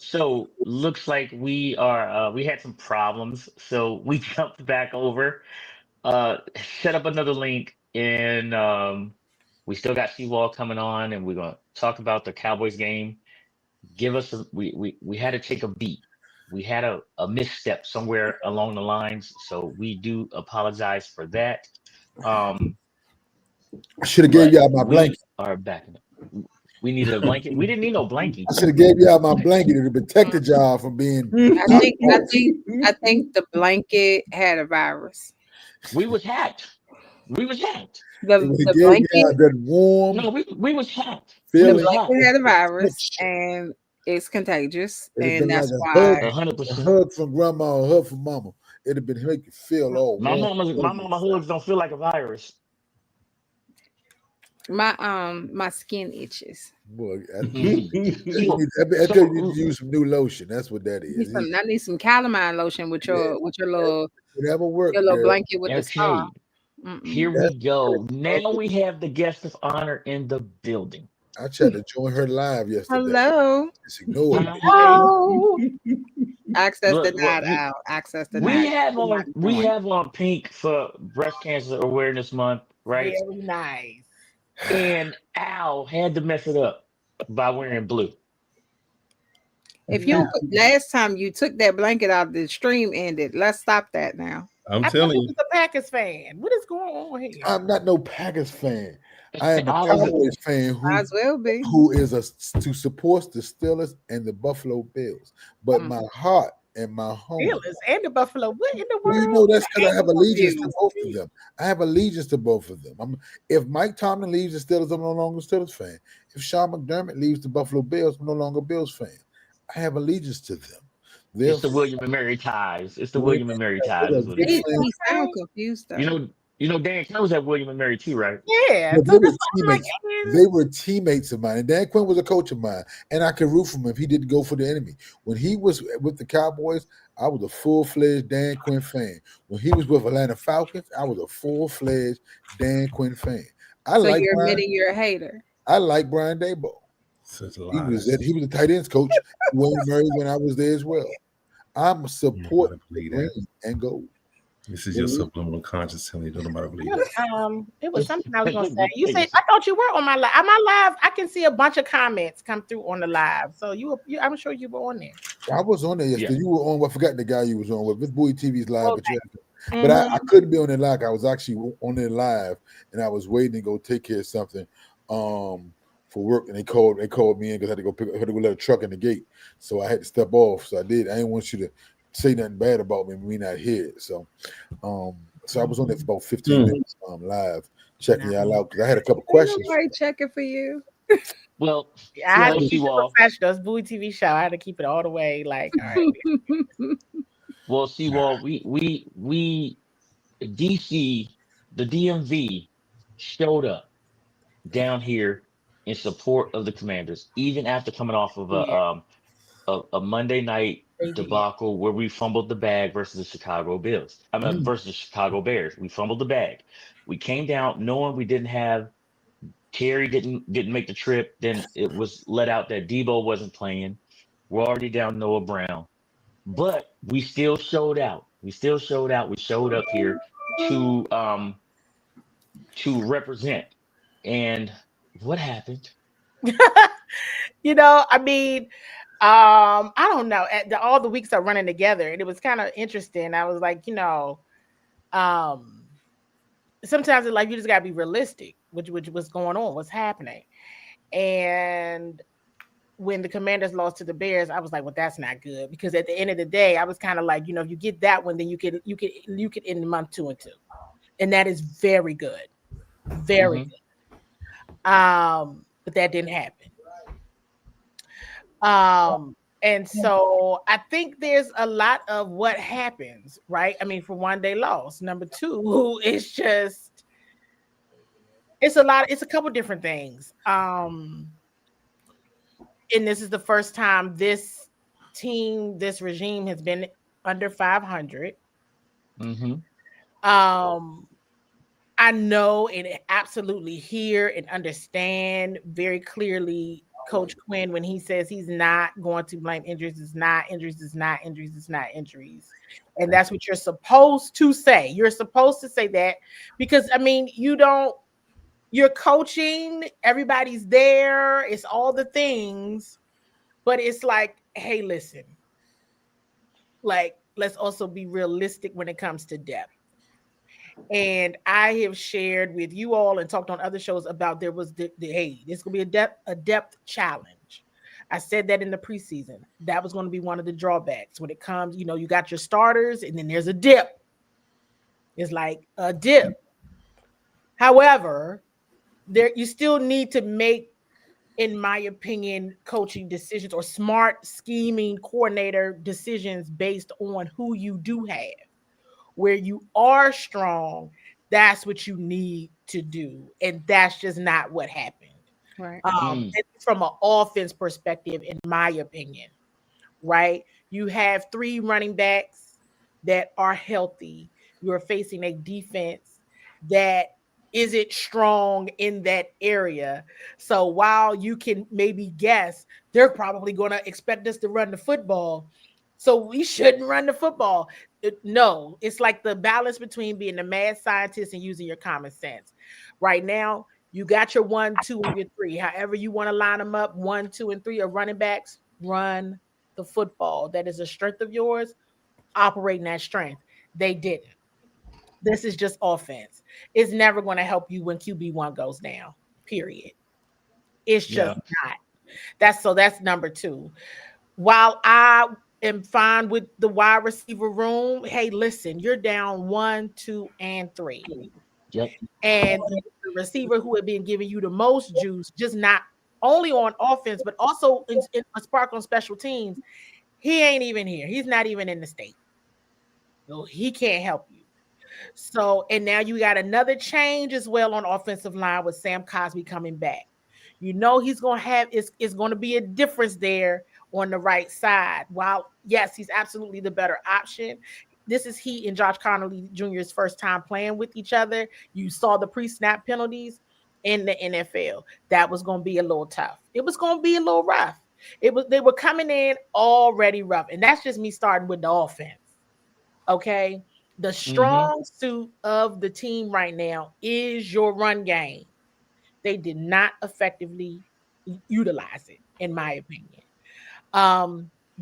So looks like we had some problems, so we jumped back over, set up another link, and we still got CWall coming on, and we're gonna talk about the Cowboys game. Give us we had to take a beat. We had a misstep somewhere along the lines, so we do apologize for that. Um, I should have gave but y'all my we blanket. are back. We needed a blanket. We didn't need no blankie. I should have gave y'all my blanket. It protected y'all from being. I think I think I think the blanket had a virus. We was hacked. We was hacked. It The would have the gave y'all blanket that warm No, we was hacked. We the was feeling. hacked. blanket had a virus Touch. and it's contagious, It'd have and been like that's a hug, why 100%. from grandma, a hug from mama. It'd have been make you feel all warm. My mama hugs don't feel like a virus. my skin itches. Boy, So I tell you, you need to so use some new lotion. That's what that is. I need some calamine lotion Yeah, with whatever work, your little girl. blanket with the star. okay, here Mm-mm. we That's go. Now we have the guest of honor in the building. I tried to join her live yesterday. Hello. Just ignored me. Hi. Oh, Access Look, denied out. Access we denied. have Could not we join. have on pink for Breast Cancer Awareness Month, right? very nice. And Al had to mess it up by wearing blue. If you last time you took that blanket out, the stream ended. Let's stop that now. I'm I thought telling he you. was a Packers fan. What is going on here? I'm not no Packers fan. I am a I was Cowboys fan Might as well be. who is to support the Steelers and the Buffalo Bills. But Mm. my heart and my home. Steelers and the Buffalo. What in the Well, you world? know that's because I have allegiance to confused. both of them. I have allegiance to both of them. If Mike Tomlin leaves the Steelers, I'm no longer a Steelers fan. If Sean McDermott leaves the Buffalo Bills, I'm no longer a Bills fan. I have allegiance to them. it's the Therefore, William and Mary ties. It's the we William and Mary we ties, are is what it good He, is. friends. he sound Okay. confused though. You know, Dan Quinn was at William and Mary too, right? Yeah. But So they were that's why I'm like, teammates. is- They were teammates of mine. And Dan Quinn was a coach of mine. And I could root for him if he didn't go for the enemy. When he was with the Cowboys, I was a full-fledged Dan Quinn fan. When he was with Atlanta Falcons, I was a full-fledged Dan Quinn fan. I So like you're Brian. admitting you're a hater. I like Brian Daboll. Such a He lie. was the tight ends coach at William Murray when I was there as well. I'm a support Nobody believe green that. and gold. This is your subliminal conscious telling you don't nobody believe that. it was something I was gonna say. You said I thought you were on my live. On my live, I can see a bunch of comments come through on the live. So I'm sure you were on there. I was on there yesterday. Yeah. You were on. I forgot the guy you was on with. It's Bowie TV's live, but Okay. but I couldn't be on there live. I was actually on there live, and I was waiting to go take care of something for work. And they called me in because I had to go let a truck in the gate. So I had to step off. So I did. I didn't want you to say nothing bad about me not here. So I was on there for about 15 minutes live, checking y'all out because I had a couple Ain't questions. nobody checking for you. Well, I had to well, keep it CWall. professional. It's Bowie TV show. I had to keep it all the way. Like, all right. Well, CWall. We DC, the DMV showed up down here in support of the Commanders, even after coming off of a Monday night They did. debacle where we fumbled the bag versus the Chicago Bills. I mean, versus the Chicago Bears. We fumbled the bag. We came down knowing we didn't have Terry didn't make the trip. Then it was let out that Debo wasn't playing. We're already down Noah Brown, but we still showed out. We still showed out. We showed up here to represent. And what happened? I mean, I don't know. All the weeks are running together, and it was kind of interesting. I was like, sometimes in life you just gotta be realistic, which what's going on, what's happening. And when the Commanders lost to the Bears, I was like, well, that's not good, because at the end of the day, I was kind of like, if you get that one, then you could end the month 2-2, and that is very good, very good. But that didn't happen. And so I think there's a lot of what happens, right? I mean, for one, they lost. Number two, it's a couple different things. And this is the first time this regime has been under 500. Mm-hmm. I know and absolutely hear and understand very clearly Coach Quinn when he says he's not going to blame injuries. It's not injuries. It's not injuries. It's not injuries. And that's what you're supposed to say. You're supposed to say that because, I mean, you're coaching, everybody's there, it's all the things, but it's like, hey, listen, like, let's also be realistic when it comes to depth. And I have shared with you all and talked on other shows about there was hey, this gonna be a depth challenge. I said that in the preseason. That was going to be one of the drawbacks when it comes, you got your starters and then there's a dip. It's like a dip. However, there you still need to make, in my opinion, coaching decisions or smart scheming coordinator decisions based on who you do have. Where you are strong, that's what you need to do. And that's just not what happened. Right. From an offense perspective, in my opinion, right? You have 3 running backs that are healthy. You're facing a defense that isn't strong in that area. So while you can maybe guess, they're probably going to expect us to run the football. So we shouldn't run the football. No, it's like the balance between being a mad scientist and using your common sense. Right now, you got your 1, 2, and your 3. However you want to line them up, 1, 2, and 3 are running backs. Run the football. That is a strength of yours. Operating that strength. They didn't. This is just offense. It's never going to help you when QB1 goes down. Period. It's just not. That's number 2. While I am fine with the wide receiver room, hey, listen, you're down 1, 2, and 3. Yep. And the receiver who had been giving you the most juice, just not only on offense, but also in a spark on special teams, he ain't even here. He's not even in the state. So he can't help you. So, and now you got another change as well on offensive line with Sam Cosby coming back. He's going to have, it's going to be a difference there on the right side. While, yes, he's absolutely the better option. This is he and Josh Connolly Jr.'s first time playing with each other. You saw the pre-snap penalties in the NFL. That was going to be a little tough. It was going to be a little rough. They were coming in already rough. And that's just me starting with the offense. Okay. The strong suit of the team right now is your run game. They did not effectively utilize it, in my opinion.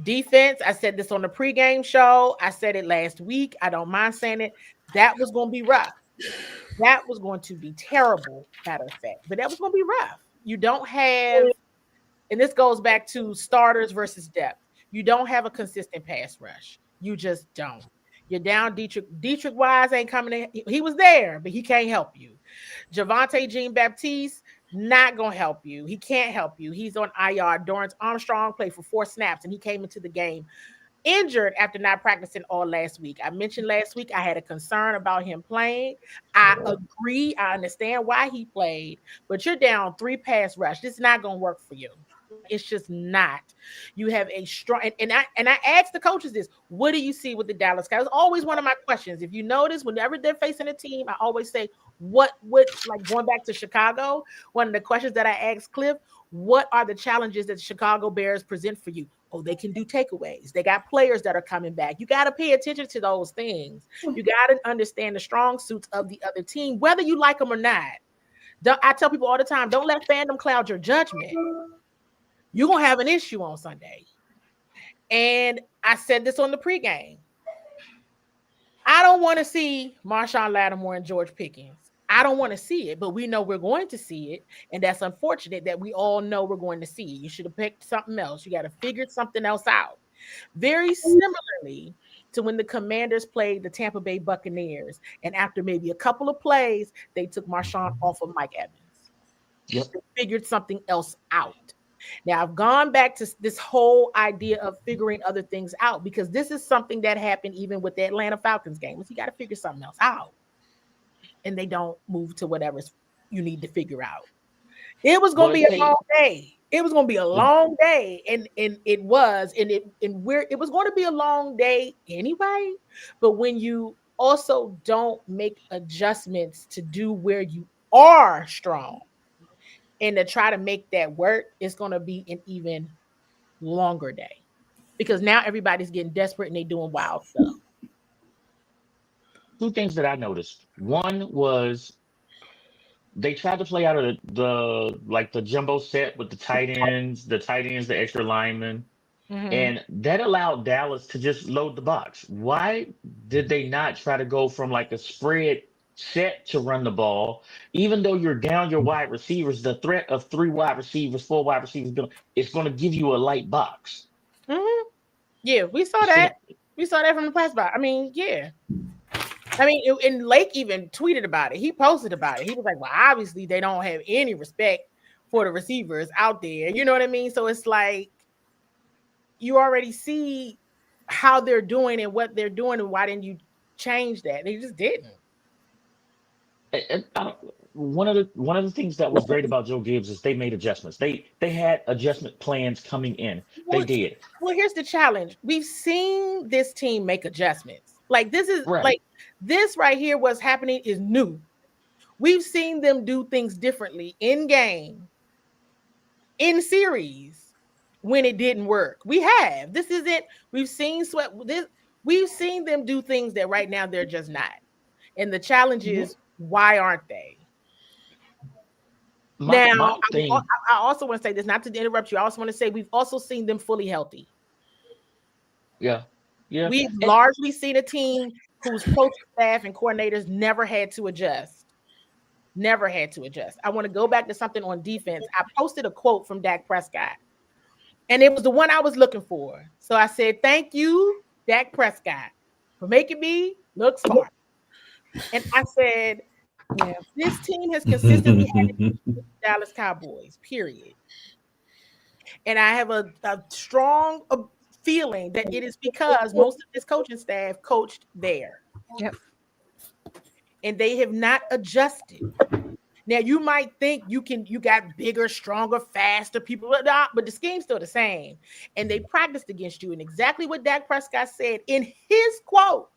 Defense, I said this on the pregame show. I said it last week. I don't mind saying it. That was going to be rough. That was going to be terrible, matter of fact. But that was going to be rough. You don't have, and this goes back to starters versus depth. You don't have a consistent pass rush. You just don't. You're down Dietrich. Dietrich Wise ain't coming in. He was there, but he can't help you. Javante Jean-Baptiste, not going to help you. He can't help you. He's on IR. Dorrance Armstrong played for 4 snaps, and he came into the game injured after not practicing all last week. I mentioned last week I had a concern about him playing. I agree. I understand why he played, but you're down 3 pass rush. This is not going to work for you. It's just not. You have a strong, and I asked the coaches this. What do you see with the Dallas Cowboys? It's always one of my questions. If you notice, whenever they're facing a team, I always say, what like going back to Chicago, one of the questions that I asked Cliff, what are the challenges that the Chicago Bears present for you? Oh, they can do takeaways. They got players that are coming back. You got to pay attention to those things. You got to understand the strong suits of the other team, whether you like them or not. I tell people all the time, don't let fandom cloud your judgment. You're going to have an issue on Sunday. And I said this on the pregame. I don't want to see Marshawn Lattimore and George Pickens. I don't want to see it, but we know we're going to see it. And that's unfortunate that we all know we're going to see it. You should have picked something else. You got to figure something else out. Very similarly to when the Commanders played the Tampa Bay Buccaneers. And after maybe a couple of plays, they took Marshawn off of Mike Evans. Yep. They figured something else out. Now, I've gone back to this whole idea of figuring other things out because this is something that happened even with the Atlanta Falcons game. You got to figure something else out. And they don't move to whatever you need to figure out. It was going to be a long day. It was going to be a long day. And it was. And it was going to be a long day anyway. But when you also don't make adjustments to do where you are strong, And to try to make that work, it's going to be an even longer day because now everybody's getting desperate and they doing wild stuff. Two things that I noticed. One was they tried to play out of the like the jumbo set with the tight ends, the extra linemen, Mm-hmm. and that allowed Dallas to just load the box. Why did they not try to go from like a spread set to run the ball? Even though you're down your wide receivers, the threat of 3 wide receivers, 4 wide receivers, it's going to give you a light box. Mm-hmm. Yeah, we saw It's that. gonna, We saw that from the pass by. I mean, yeah. I mean, and Lake even tweeted about it. He posted about it. He was like, well, obviously they don't have any respect for the receivers out there. You know what I mean? So it's like you already see how they're doing and what they're doing, and why didn't you change that? They just didn't. one of the things that was great about Joe Gibbs is they made adjustments. They had adjustment plans coming in. They Well, did. well, here's the challenge. We've seen this team make adjustments. Like this is Right. like this right here, what's happening is new. We've seen them do things differently in game, in series, when it didn't work. We have. This isn't, we've seen sweat this, we've seen them do things that right now they're just not. And the challenge is, why aren't they? My Now, thing, I also want to say this, not to interrupt you. I also want to say we've also seen them fully healthy. yeah, yeah. We've And largely seen a team whose coaching staff and coordinators never had to adjust. Never had to adjust. I want to go back to something on defense. I posted a quote from Dak Prescott, and it was the one I was looking for. So I said, thank you, Dak Prescott, for making me look smart. And I said, yeah, this team has consistently had the Dallas Cowboys, period. And I have a strong feeling that it is because most of this coaching staff coached there. Yep. And they have not adjusted. Now you might think you got bigger, stronger, faster people, but the scheme's still the same. And they practiced against you. And exactly what Dak Prescott said in his quote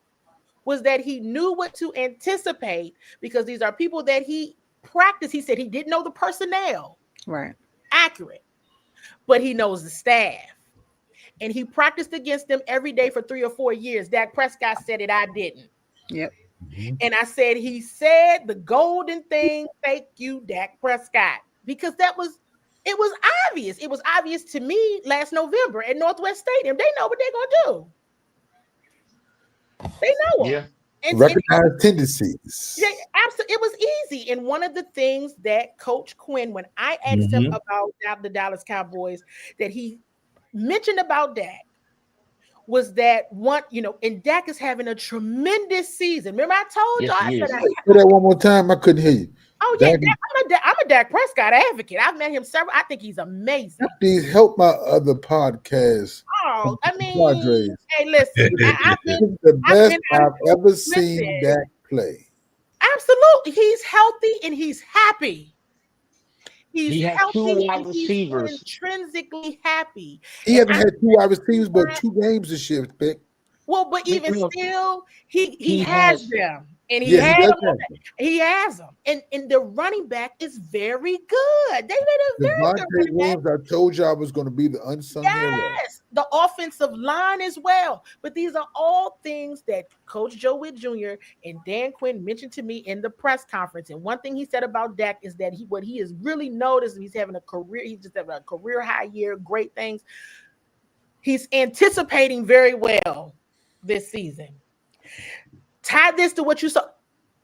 was that he knew what to anticipate because these are people that he practiced. He said he didn't know the personnel. Right. Accurate. But he knows the staff. And he practiced against them every day for 3 or 4 years. Dak Prescott said it, I didn't. Yep. And I said, he said the golden thing, thank you, Dak Prescott. Because it was obvious. It was obvious to me last November at Northwest Stadium. They know what they're going to do. They know them. yeah, And Recognize tendencies. yeah, absolutely. It was easy. And one of the things that Coach Quinn, when I asked him about the Dallas Cowboys, that he mentioned about Dak was that one, and Dak is having a tremendous season. Remember, I told yes, y'all, I he said, is. Say that one more time. I couldn't hear you. oh yeah, Dak I'm a Dak Prescott advocate. I've met him several. I think he's amazing. Please help my other podcast. Oh, I mean, Padres. hey, listen, I've This been, is the best been- I've ever listen. seen Dak play. absolutely. He's healthy and he's happy. He's He has healthy 2 wide and he's receivers. intrinsically happy. He And hasn't had 2 wide receivers, but 2 games this year, Pick. Well, but even Look, still, he he has has- them, and Yeah, he does have them. he has them, and the running back is very good. They made a very good Devontae running back. Williams, I told you I was going to be the unsung hero. Yes, the offensive line as well. But these are all things that Coach Joe Witt Jr. and Dan Quinn mentioned to me in the press conference. And one thing he said about Dak is that what he has really noticed, he's having a career, he's just having a career high year, great things. He's anticipating very well this season. Tie this to what you saw.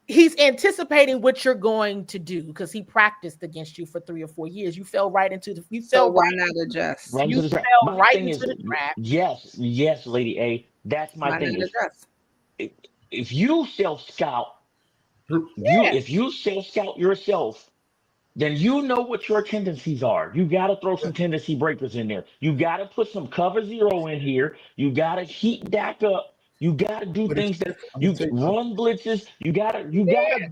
He's anticipating what you're going to do because he practiced against you for 3 or 4 years. You fell right into the. You fell So why right. not adjust? Right You into the trap. fell My right thing into is, the trap. yes, Lady A. That's my Why thing. not Is adjust? if you self scout, if you self scout yourself, then you know what your tendencies are. You got to throw some tendency breakers in there. You got to put some cover 0 in here. You got to heat Dak up. You got to do But things that I'm you gonna tell you run blitzes. You gotta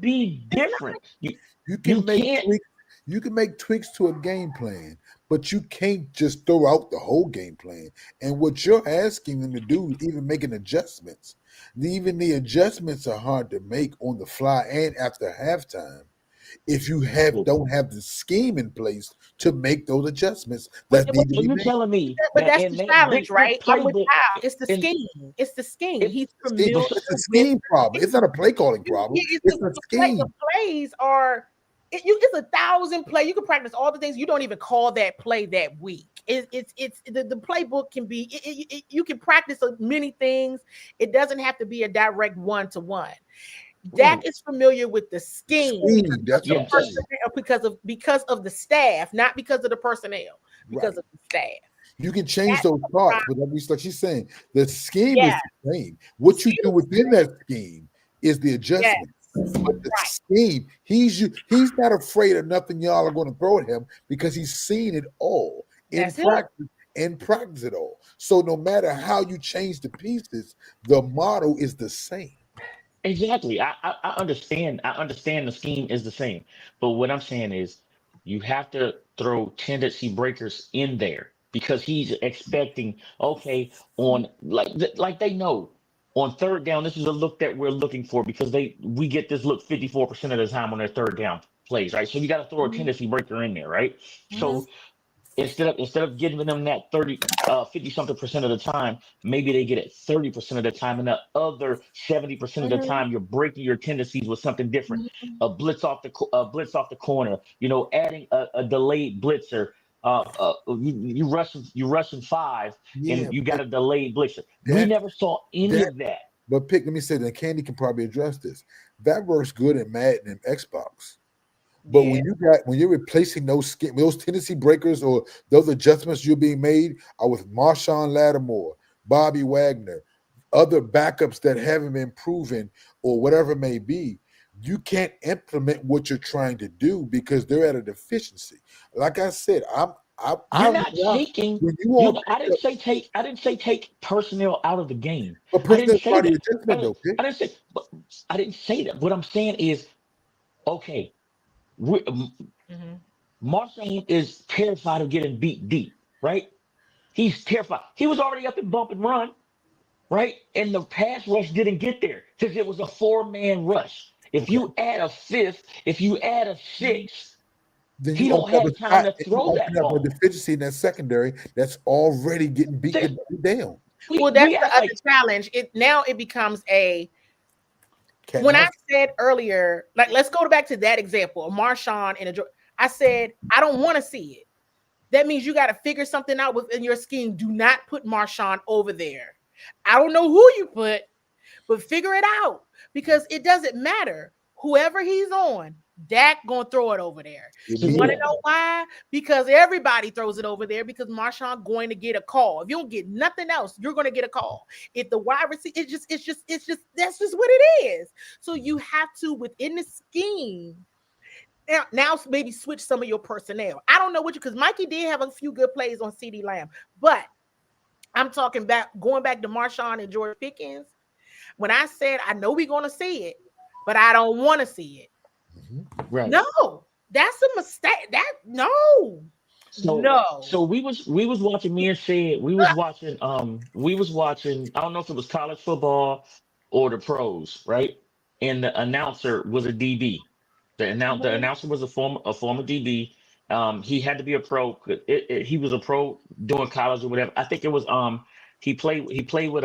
be different. You You can make can't. tweaks. You can make tweaks to a game plan, but you can't just throw out the whole game plan. And what you're asking them to do, even making adjustments, even the adjustments are hard to make on the fly and after halftime. if you don't have the scheme in place to make those adjustments But, that need to So be you made. telling me but that that's in the that challenge, big book right? I'm with playbook, Kyle. It's the in scheme. It's the scheme. it, He's Scheme. familiar It's a with scheme problem. It's not a play calling problem. it's It's a scheme. the plays are it's 1,000 play. You can practice all the things. You don't even call that play that week. It's the playbook can be you can practice many things. It doesn't have to be a direct one-to-one. Dak right. is familiar with the scheme Scheme. That's what I'm Yes. saying. because of the staff, not because of the personnel, because Right. of the staff. You can change That's those the parts, problem. but like she's saying, the scheme is Yeah, the same. the What you scheme do is within that scheme is the yes, adjustment. But the right. scheme, he's not afraid of nothing y'all are going to throw at him because he's seen it all in That's it. practice and practice it all. So no matter how you change the pieces, the model is the same. Exactly. I understand. I understand the scheme is the same. But what I'm saying is you have to throw tendency breakers in there because he's expecting, okay, on like they know on third down, this is a look that we're looking for because we get this look 54% of the time on their third down plays, right? So you got to throw a Mhm, tendency breaker in there, right? mhm, So instead of giving them that 50 something percent of the time, maybe they get it 30% of the time, and the other 70% of the mhm, time you're breaking your tendencies with something different. mhm, A blitz off the corner, adding a delayed blitzer. You rushing five Yeah, and you got but a delayed blitzer. We that never saw any that of that. but pick, let me say that Candy can probably address this. That works good in Madden and Xbox. But yeah. when you're replacing those tendency breakers or those adjustments you're being made are with Marshawn Lattimore, Bobby Wagner, other backups that haven't been proven or whatever it may be, you can't implement what you're trying to do because they're at a deficiency. Like I said, I You're not taking. when you You all know, I picked didn't up say take. I didn't say take personnel out of the game. a I didn't personal say body that. I adjustment didn't. though, Pick. I didn't say. But I didn't say that. What I'm saying is, okay, Mhm. Marchand is terrified of getting beat deep, right? He's terrified. He was already up and bump and run, right? And the pass rush didn't get there because it was a four-man rush. If Okay. you add a fifth, if you add a sixth, Then he you don't open up a have time spot to and you throw open that up a ball. deficiency in that secondary that's already getting They, beaten down. Well, we that's we the act other like challenge. It becomes a Cat and when I mouse. said earlier, like let's go back to that example of Marshawn and I said I don't want to see it. That means you got to figure something out within your scheme. Do not put Marshawn over there. I don't know who you put, but figure it out because it doesn't matter. Whoever he's on, Dak gonna throw it over there. It so. You want to will. Yeah, know why? Because everybody throws it over there because Marshawn going to get a call. If you don't get nothing else, you're going to get a call. If the wide receiver, it's just that's just what it is. So you have to within the scheme. Now maybe switch some of your personnel. I don't know what because Mikey did have a few good plays on CD Lamb, but I'm talking about going back to Marshawn and George Pickens. When I said I know we're gonna see it, but I don't want to see it. Mhm. right. No, that's a mistake. No. So we was watching. Me and Shed, we was watching. I don't know if it was college football or the pros, right? And the announcer was a DB. The Mhm. announcer was a former DB. He had to be a pro. He was a pro doing college or whatever. I think it was he played with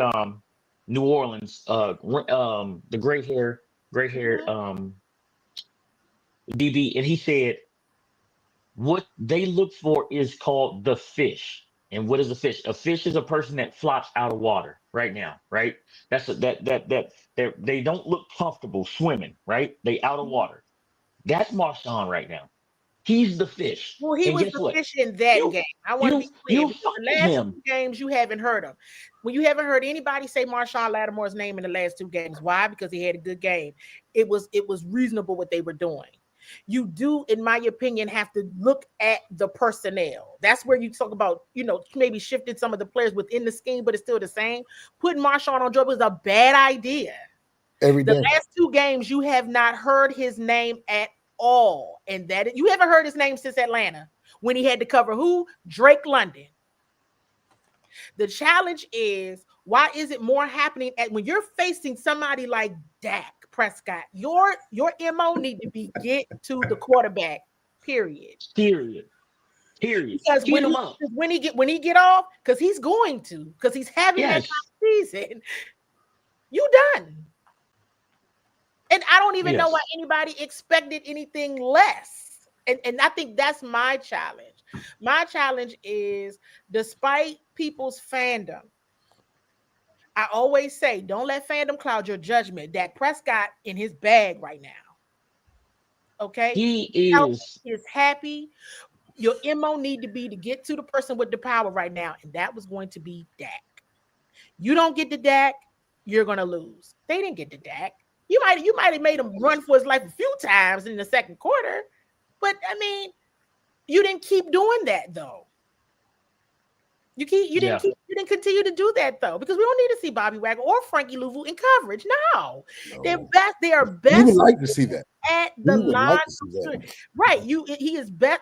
New Orleans. The gray hair Mhm. DB, and he said what they look for is called the fish. And what is a fish? A fish is a person that flops out of water right now, right? They don't look comfortable swimming, right? They out of water. That's Marshawn right now. He's the fish. Well, he And was guess the what? fish in that You game. I want to you be clear you because the find last him. two games you haven't heard him. Well, you haven't heard anybody say Marshawn Lattimore's name in the last two games. Why? Because he had a good game. It was reasonable what they were doing. You do, in my opinion, have to look at the personnel. That's where you talk about, maybe shifting some of the players within the scheme, but it's still the same. Putting Marshawn on Joe was a bad idea. Every The day. last two games, you have not heard his name at all. And that you haven't heard his name since Atlanta when he had to cover who? Drake London. The challenge is why is it more happening at when you're facing somebody like Dak Prescott. Your MO need to be get to the quarterback. Period. Because Heat him up. when he get off, because he's going to, because he's having that kind of season, you done. And I don't even know why anybody expected anything less. And I think that's my challenge. My challenge is, despite people's fandom, I always say, don't let fandom cloud your judgment. Dak Prescott in his bag right now. Okay? He is happy. Your MO need to be to get to the person with the power right now. And that was going to be Dak. You don't get to Dak, you're going to lose. They didn't get to Dak. You might have made him run for his life a few times in the second quarter. But, I mean, you didn't keep doing that, though. You didn't continue to do that, though, because we don't need to see Bobby Wagner or Frankie Louvu in coverage. No. They are best. We would like to see that at the line. Right.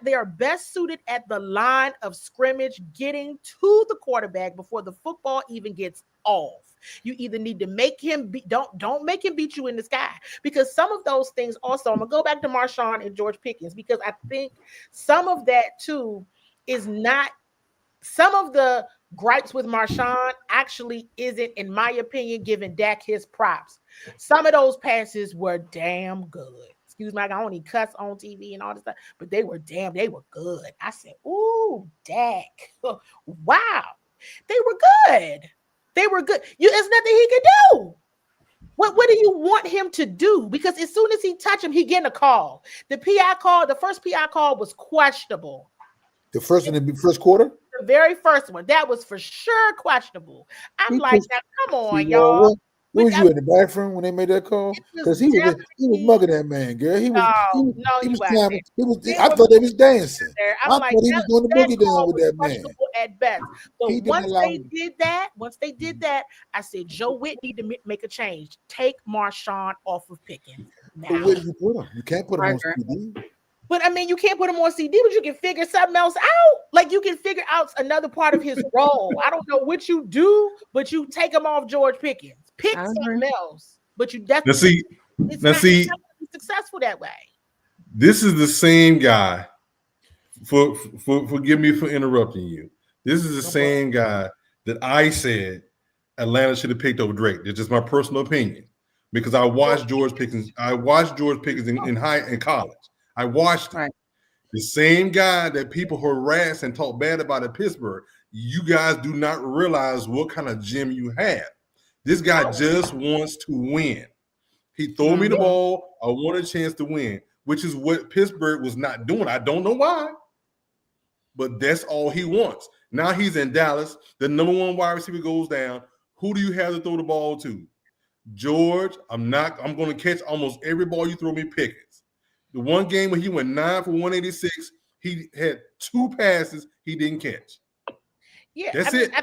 They are best suited at the line of scrimmage, getting to the quarterback before the football even gets off. You either need to make him don't make him beat you in the sky, because some of those things also, I'm gonna go back to Marshawn and George Pickens, because I think some of that too is not, some of the gripes with Marshawn actually isn't, in my opinion, giving Dak his props. Some of those passes were damn good. Excuse me, I only cuss on TV and all this stuff, but they were good. I said, ooh, Dak. Wow. They were good. They were good. There's nothing he could do. What do you want him to do? Because as soon as he touch him, he getting a call. The first PI call was questionable. The first in the first quarter? The very first one. That was for sure questionable. I'm like, now, come on, y'all. Where was you in the bathroom when they made that call? Because he was mugging that man, girl. He was I thought they was dancing. I thought he was doing the boogie down with that man. At best. But once they did that, I said, Joe Witt need to make a change. Take Marshawn off of Pickens now. But where do you put him? You can't put him on CD. But I mean, you can't put him on CD, but you can figure something else out. Like, you can figure out another part of his role. I don't know what you do, but you take him off George Pickens. Pick something else. But you definitely see successful that way. This is the same guy. Forgive me for interrupting you. This is the same guy that I said Atlanta should have picked over Drake. It's just my personal opinion, because I watched George Pickens. in college. I watched it. The same guy that people harass and talk bad about at Pittsburgh. You guys do not realize what kind of gym you have. This guy just wants to win. He threw me the ball. I want a chance to win, which is what Pittsburgh was not doing. I don't know why, but that's all he wants. Now he's in Dallas. The number one wide receiver goes down. Who do you have to throw the ball to? George. I'm going to catch almost every ball you throw me, Pickens. The one game when he went 9 for 186, he had 2 passes he didn't catch. Yeah, that's it. I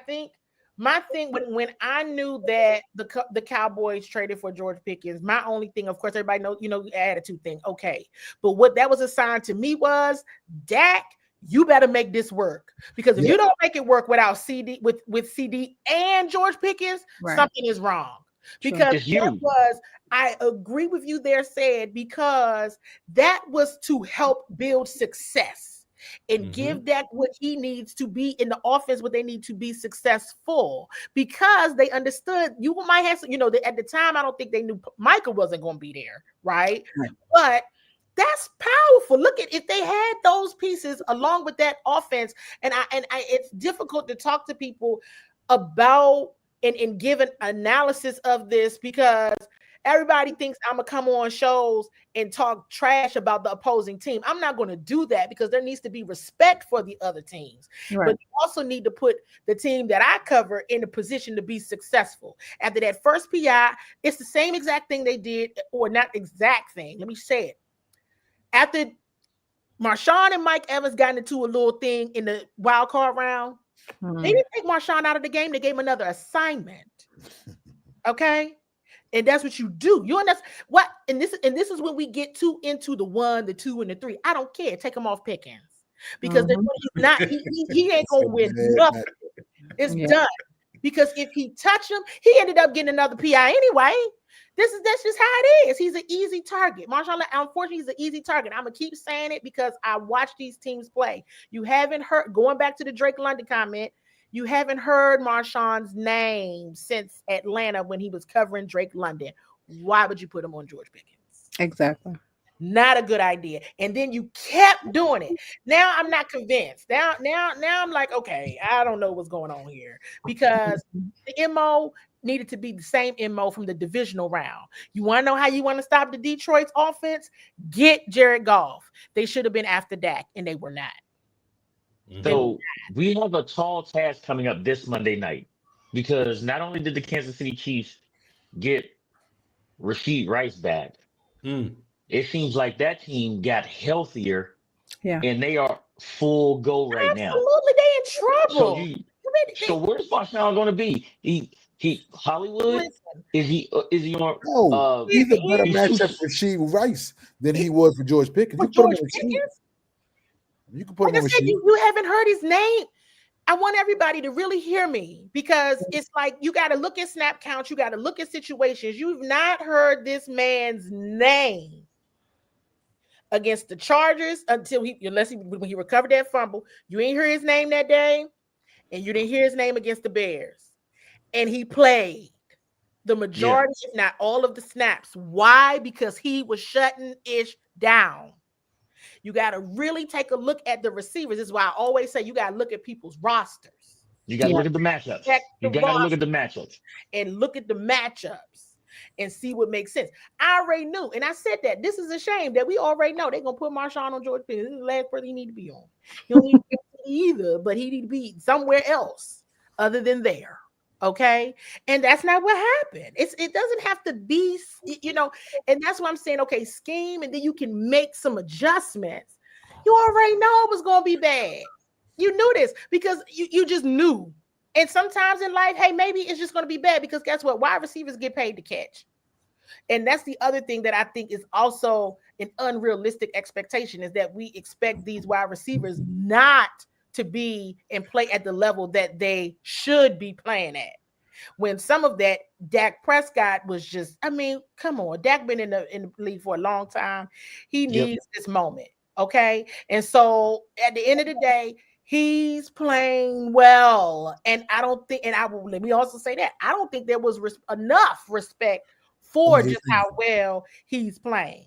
think my thing when I knew that the Cowboys traded for George Pickens, my only thing, of course, everybody knows, the attitude thing. Okay, but what that was assigned to me was, Dak, you better make this work, because if you don't make it work without CD with CD and George Pickens, something is wrong. Because I agree with you there, said, because that was to help build success and give Dak what he needs to be in the offense, what they need to be successful, because they understood you might have, at the time, I don't think they knew Michael wasn't going to be there. Right. But that's powerful. Look at, if they had those pieces along with that offense, and it's difficult to talk to people about and give an analysis of this, because everybody thinks I'm gonna come on shows and talk trash about the opposing team. I'm not going to do that, because there needs to be respect for the other teams. Right. But you also need to put the team that I cover in a position to be successful. After that first PI, it's the same exact thing they did, or not exact thing. Let me say it. After Marshawn and Mike Evans got into a little thing in the wild card round, they didn't take Marshawn out of the game. They gave him another assignment. Okay. And that's what you do. You understand what? And this is when we get into the 1, the 2, and the 3. I don't care. Take him off Pickens, because he ain't gonna win nothing. It's done. Because if he touched him, he ended up getting another PI anyway. That's just how it is. He's an easy target. Marshawn, unfortunately, he's an easy target. I'm gonna keep saying it because I watch these teams play. You haven't heard, going back to the Drake London comment, you haven't heard Marshawn's name since Atlanta when he was covering Drake London. Why would you put him on George Pickens? Exactly. Not a good idea. And then you kept doing it. Now I'm not convinced. Now I'm like, okay, I don't know what's going on here because the MO needed to be the same MO from the divisional round. You want to know how you want to stop the Detroit's offense? Get Jared Goff. They should have been after Dak, and they were not. So we have a tall task coming up this Monday night because not only did the Kansas City Chiefs get Rashid Rice back, it seems like that team got healthier, and they are full go right now. Absolutely, they in trouble. So where's Marshawn going to be? He Hollywood? Is he on? No, he's a better matchup for Rashid Rice than he was for George Pickens. You can put him on Rashid. You haven't heard his name. I want everybody to really hear me because it's like you got to look at snap counts. You got to look at situations. You've not heard this man's name against the Chargers when he recovered that fumble. You ain't hear his name that day, and you didn't hear his name against the Bears. And he played the majority, if not all of the snaps. Why? Because he was shutting Ish down. You got to really take a look at the receivers. This is why I always say you got to look at people's rosters. You got to look at the matchups. You got to look at the matchups. And look at the matchups and see what makes sense. I already knew, and I said that this is a shame that we already know they're going to put Marshawn on George Pickens. This is the last person he need to be on. He don't need to be either, but he need to be somewhere else other than there. Okay. And that's not what happened. It doesn't have to be, and that's why I'm saying, okay, scheme, and then you can make some adjustments. You already know it was going to be bad. You knew this because you just knew. And sometimes in life, hey, maybe it's just going to be bad because guess what? Wide receivers get paid to catch. And that's the other thing that I think is also an unrealistic expectation is that we expect these wide receivers not to be and play at the level that they should be playing at. When some of that, Dak Prescott was just, I mean, come on. Dak been in the league for a long time. He needs this moment, okay? And so at the end of the day, he's playing well. And I don't think, let me also say that, I don't think there was enough respect for just how well he's playing.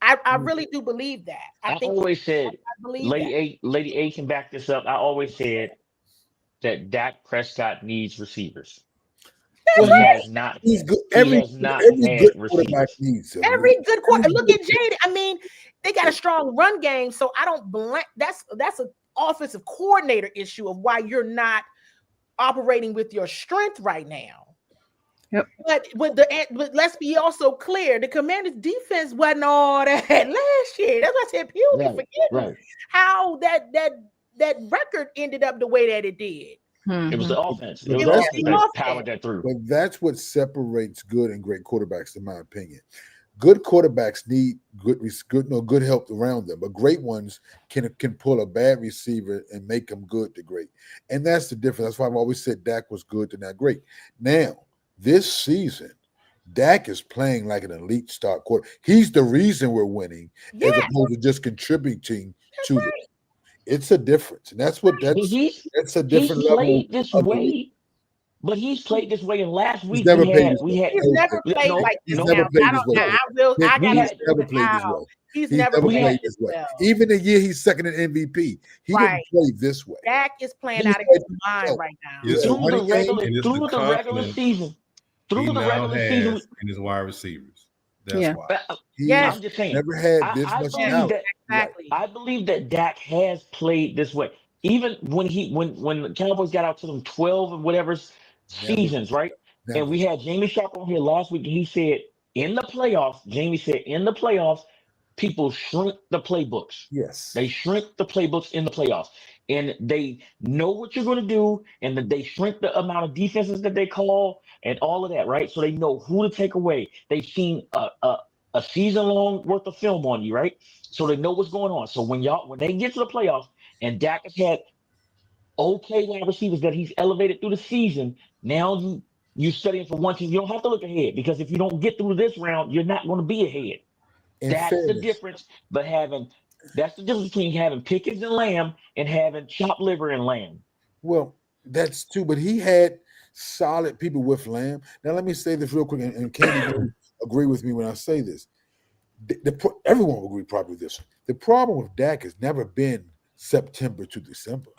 I really do believe that. I always said, Lady A can back this up. I always said that Dak Prescott needs receivers. He has not. He's good. Every good quarterback needs him. Every good quarterback. Look at Jade. I mean, they got a strong run game, so I don't blame. That's an offensive coordinator issue of why you're not operating with your strength right now. Yep. But let's be also clear: the Commanders' defense wasn't all that last year. That's why I said people be forgetting how that record ended up the way that it did. It was the offense. It was the offense that powered that through. But that's what separates good and great quarterbacks, in my opinion. Good quarterbacks need good help around them, but great ones can pull a bad receiver and make them good to great. And that's the difference. That's why I've always said Dak was good to not great. Now, this season, Dak is playing like an elite star quarterback. He's the reason we're winning, as opposed to just contributing to it. It's a difference, and that's a different level. This way, but he's played this way. And last week he's never played like this. He's never played this way. Even the year he's second in MVP, he didn't play this way. Dak is playing out of his mind right now. Through the regular season. Through the regular season, in his wide receivers. That's why. I'm just saying. Never had this much talent. Exactly. I believe that Dak has played this way. Even when the Cowboys got out to them 12 or whatever seasons, right? And we had Jamie Sharp on here last week, and he said in the playoffs, people shrink the playbooks. Yes. They shrink the playbooks in the playoffs. And they know what you're going to do, and that they shrink the amount of defenses that they call and all of that, right? So they know who to take away. They've seen a season-long worth of film on you, right? So they know what's going on. So when they get to the playoffs and Dak has had okay wide receivers that he's elevated through the season, now you're studying for one team. You don't have to look ahead because if you don't get through this round, you're not going to be ahead. In That's the fairness, difference. But that's the difference between having Pickens and Lamb and having chopped liver and Lamb. well, that's true, but he had solid people with Lamb. Now, let me say this real quick, and Candy will agree with me when I say this. Everyone will agree probably with this. The problem with Dak has never been September to December.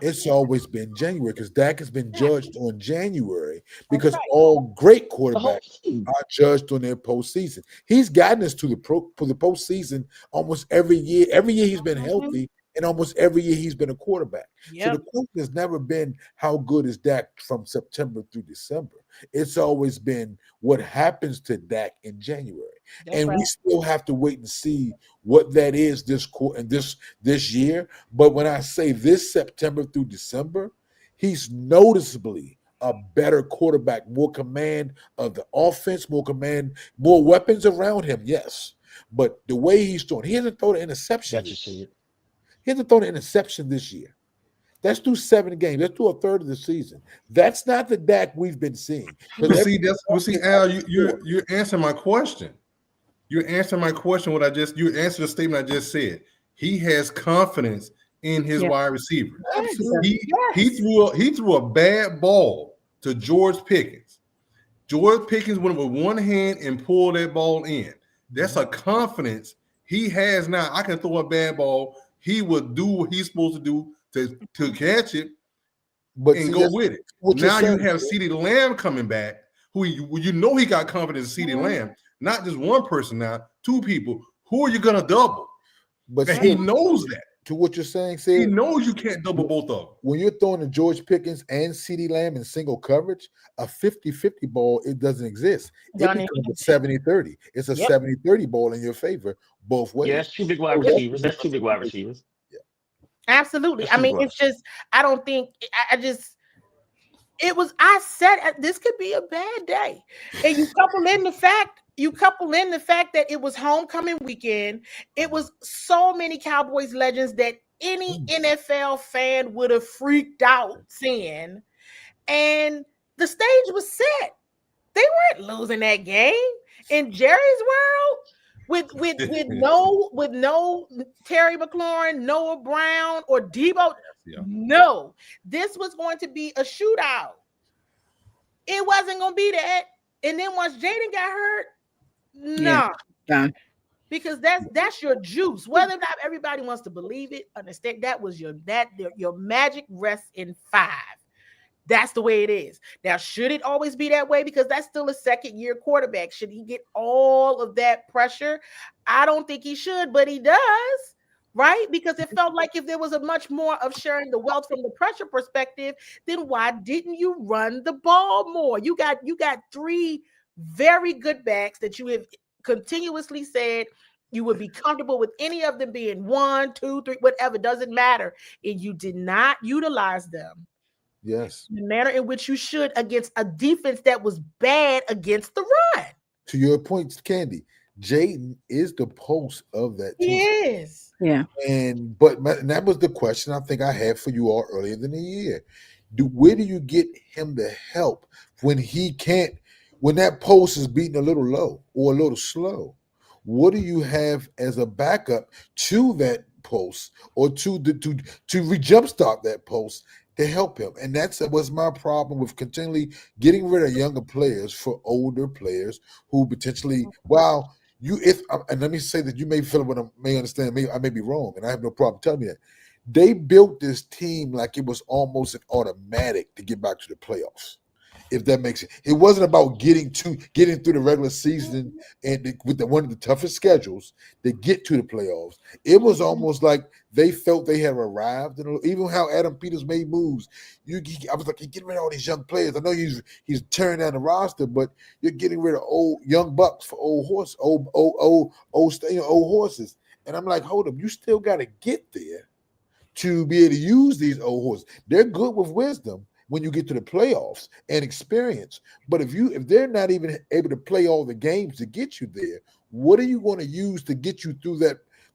It's always been January because Dak has been judged on January because all great quarterbacks are judged on their postseason. He's gotten us to the postseason almost every year. Every year he's been healthy, and almost every year he's been a quarterback. So the question has never been how good is Dak from September through December. It's always been what happens to Dak in January. We still have to wait and see what that is this year. But when I say this September through December, he's noticeably a better quarterback, more command of the offense, more command, more weapons around him. Yes, but the way he's throwing, he hasn't thrown an interception. He hasn't thrown an interception this year. That's through 7 games. That's through a third of the season. That's not the Dak we've been seeing. Al, you're answering my question. You're answering my question. You answered the statement I just said. He has confidence in his wide receiver. Absolutely. He threw a bad ball to George Pickens. George Pickens went with one hand and pulled that ball in. That's a confidence he has now. I can throw a bad ball. He will do what he's supposed to do to catch it and go with it. Now you have CeeDee Lamb coming back, who he got confidence in CeeDee Lamb. Not just one person now, 2 people. Who are you going to double? But he knows that. To what you're saying, Sid, he knows you can't double both of them. When you're throwing to George Pickens and CeeDee Lamb in single coverage, a 50-50 ball, it doesn't exist. It becomes a 70-30. It's a 70-30 ball in your favor both ways. Yeah, that's 2 big wide receivers. That's 2 big wide receivers. Yeah. Absolutely. I mean, it's just, I don't think, I said this could be a bad day. And you couple in the fact that it was homecoming weekend. It was so many Cowboys legends that any NFL fan would have freaked out seeing. And the stage was set. They weren't losing that game. In Jerry's world, with no Terry McLaurin, Noah Brown, or Debo. No, this was going to be a shootout. It wasn't going to be that. And then once Jaden got hurt, because that's your juice. Whether or not everybody wants to believe it, understand that was your magic rests in 5. That's the way it is. Now, should it always be that way? Because that's still a second-year quarterback. Should he get all of that pressure? I don't think he should, but he does, right? Because it felt like if there was a much more of sharing the wealth from the pressure perspective, then why didn't you run the ball more? You got 3 very good backs that you have continuously said you would be comfortable with any of them being 1, 2, 3, whatever, doesn't matter. And you did not utilize them. Yes. The manner in which you should against a defense that was bad against the run. To your point, Candy, Jaden is the pulse of that team. He is. Yeah. And that was the question I think I had for you all earlier in the year. Where do you get him the help when that post is beating a little low or a little slow? What do you have as a backup to that post or to jumpstart that post to help him? And that was my problem with continually getting rid of younger players for older players who potentially, and let me say that you may feel what I may understand, I may be wrong, and I have no problem telling you that. They built this team like it was almost an automatic to get back to the playoffs. If that makes it. It wasn't about getting through the regular season and with one of the toughest schedules to get to the playoffs. It was almost like they felt they had arrived. And even how Adam Peters made moves, I was like, you're getting rid of all these young players. I know he's tearing down the roster, but you're getting rid of old young bucks for old horses. And I'm like, hold up, you still got to get there to be able to use these old horses. They're good with wisdom when you get to the playoffs and experience. But if they're not even able to play all the games to get you there, what are you going to use to get you through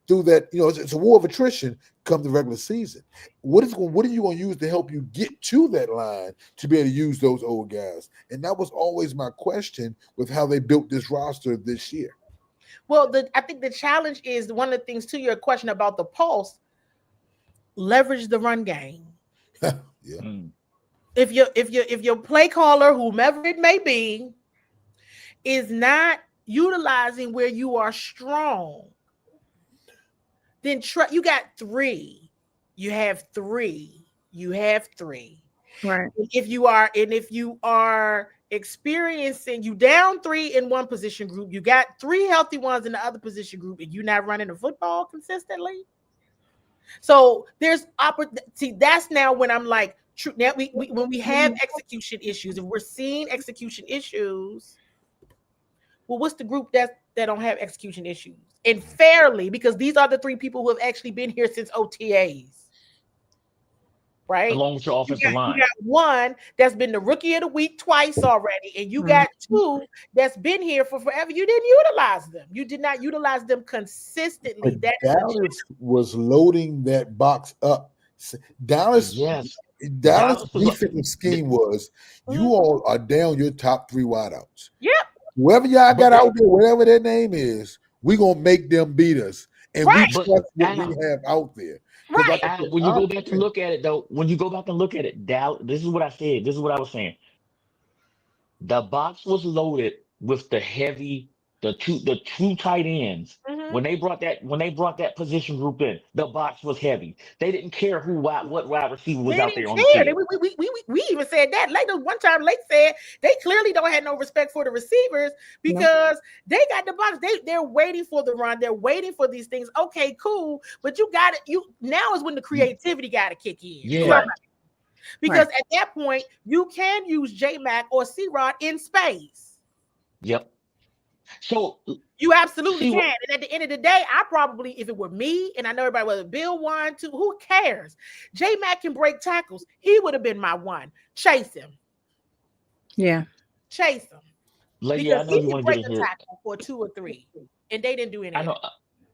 through that, it's a war of attrition come the regular season. What are you going to use to help you get to that line to be able to use those old guys? And that was always my question with how they built this roster this year. Well, I think the challenge is one of the things to your question about the pulse, leverage the run game. Yeah. If your play caller, whomever it may be, is not utilizing where you are strong, then you got three. You have three. Right. If you are experiencing you down 3 in one position group, you got 3 healthy ones in the other position group, and you're not running the football consistently. So there's opportunity. That's now when I'm like, true. Now when we have execution issues, if we're seeing execution issues, well, what's the group that don't have execution issues? And fairly, because these are the 3 people who have actually been here since OTAs. Right, along with your offensive line. You got one that's been the rookie of the week twice already, and you got 2 that's been here for forever. You didn't utilize them. You did not utilize them consistently. But Dallas was loading that box up. Dallas defensive scheme was you all are down your top 3 wideouts. Yep. Whoever y'all got out there, whatever their name is, we're gonna make them beat us. And we trust what we have out there. Right. When you go back and look at it, though, Dallas, this is what I said. This is what I was saying. The box was loaded with the two tight ends. Mm-hmm. When they brought that position group in, the box was heavy. They didn't care what wide receiver was out there on the field. We even said that. Like the one time Lake said they clearly don't have no respect for the receivers because they got the box. They're waiting for the run. They're waiting for these things. Okay, cool. But you got it. Now is when the creativity got to kick in. Yeah. Because at that point, you can use J-Mac or C-Rod in space. Yep. So you absolutely can. And at the end of the day, I probably, if it were me, and I know everybody, whether Bill wanted to, who cares? J-Mac can break tackles. He would have been my one. Chase him. Yeah. Chase him. Lady, I know you want to get in here for 2 or 3, and they didn't do anything.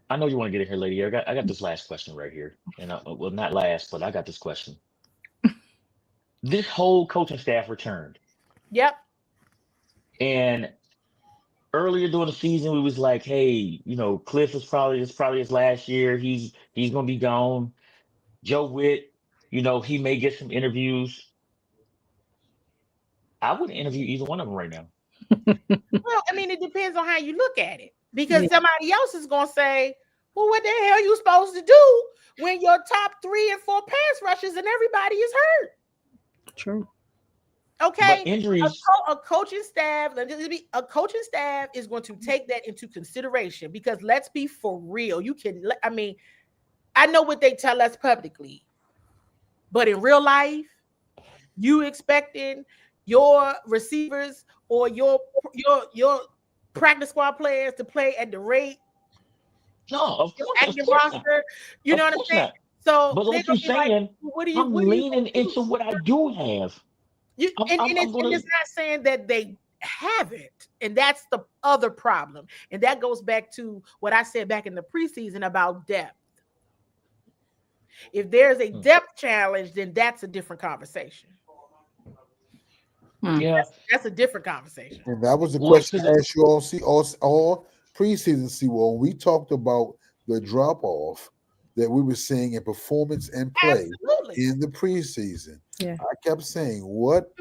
I know you want to get in here, lady. I got this last question right here, and well, not last, but I got this question. This whole coaching staff returned. Yep. And earlier during the season, we was like, hey, Cliff is probably his last year. He's gonna be gone. Joe Witt, he may get some interviews. I wouldn't interview either one of them right now. Well, I mean, it depends on how you look at it. Because somebody else is gonna say, well, what the hell are you supposed to do when your top 3 and 4 pass rushers and everybody is hurt? True. Okay, but injuries. A coaching staff is going to take that into consideration because let's be for real. I know what they tell us publicly, but in real life, you expecting your receivers or your practice squad players to play at the rate? No, of course, active roster. You know what I'm saying? Not. So, but like you're saying, I'm leaning into what I do have. It's not saying that they haven't, and that's the other problem. And that goes back to what I said back in the preseason about depth. If there's a depth challenge, then that's a different conversation. Yeah, that's a different conversation. And that was the question I asked you all preseason. CWall, we talked about the drop off that we were seeing in performance and play in the preseason. Yeah. I kept saying, what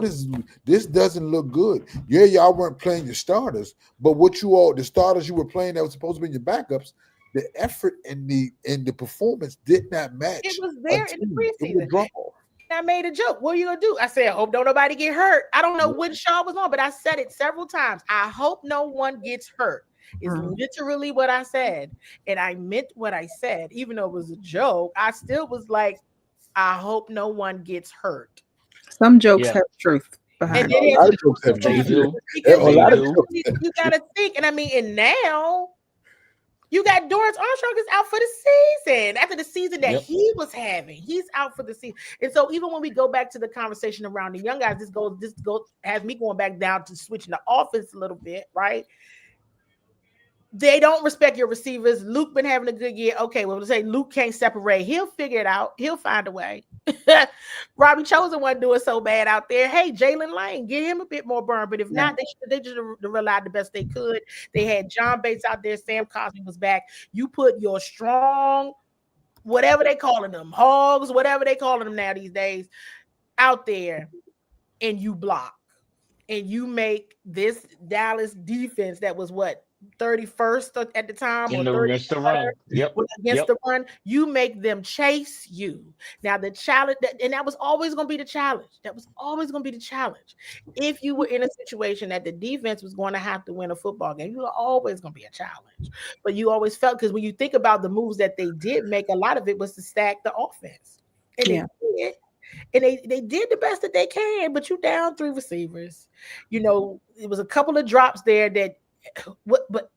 is this? Doesn't look good. Yeah, y'all weren't playing your starters, but the starters you were playing that was supposed to be your backups, the effort and the performance did not match. It was there in the preseason. It was a drop off. I made a joke. What are you gonna do? I said, I hope don't nobody get hurt. I don't know when Shaw was on, but I said it several times. I hope no one gets hurt. It's literally what I said. And I meant what I said. Even though it was a joke, I still was like, I hope no one gets hurt. Some jokes have truth behind it. A lot of jokes have truth. You gotta think. And and now you got Dorrance Armstrong is out for the season. After the season that he was having, he's out for the season. And so even when we go back to the conversation around the young guys, this has me going back down to switching the offense a little bit, right? they don't respect your receivers. Luke been having a good year. Okay, well, let's say Luke can't separate. He'll figure it out. He'll find a way. Robbie Chosen wasn't doing so bad out there. Hey, Jalen Lane, get him a bit more burn. But if not, they just relied the best they could. They had John Bates out there. Sam Cosmi was back. You put your strong, whatever they calling them, hogs, whatever they calling them now these days, out there, and you block. And you make this Dallas defense that was what, 31st at the time, or against the run. Against the run, you make them chase you. Now the challenge, that was always going to be the challenge. That was always going to be the challenge. If you were in a situation that the defense was going to have to win a football game, you were always going to be a challenge. But you always felt, because when you think about the moves that they did make, a lot of it was to stack the offense, and they did. And they did the best that they can, but you down 3 receivers. You know, it was a couple of drops there that. But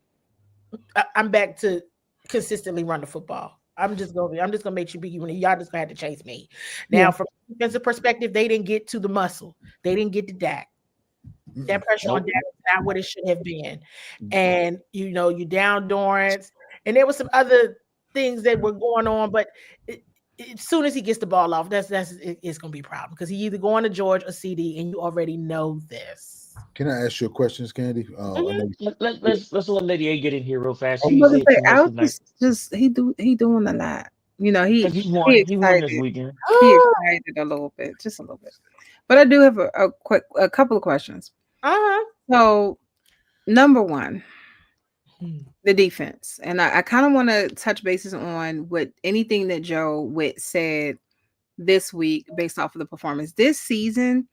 I'm back to consistently run the football. I'm just gonna make you beat you, and y'all just gonna have to chase me. Now, from a defensive perspective, they didn't get to the muscle. They didn't get to Dak. That pressure on Dak is not what it should have been. And you know, you down Dorrance, and there were some other things that were going on, but as soon as he gets the ball off, it's gonna be a problem, because he either going to George or CD, and you already know this. Can I ask you a question, Candy? Let's let Lady A get in here real fast. I'm gonna say, Alex is just he doing a lot. You know, he won this weekend. He excited a little bit, just a little bit. But I do have a couple of questions. So, number one, the defense, and I kind of want to touch bases on what anything that Joe Witt said this week based off of the performance this season.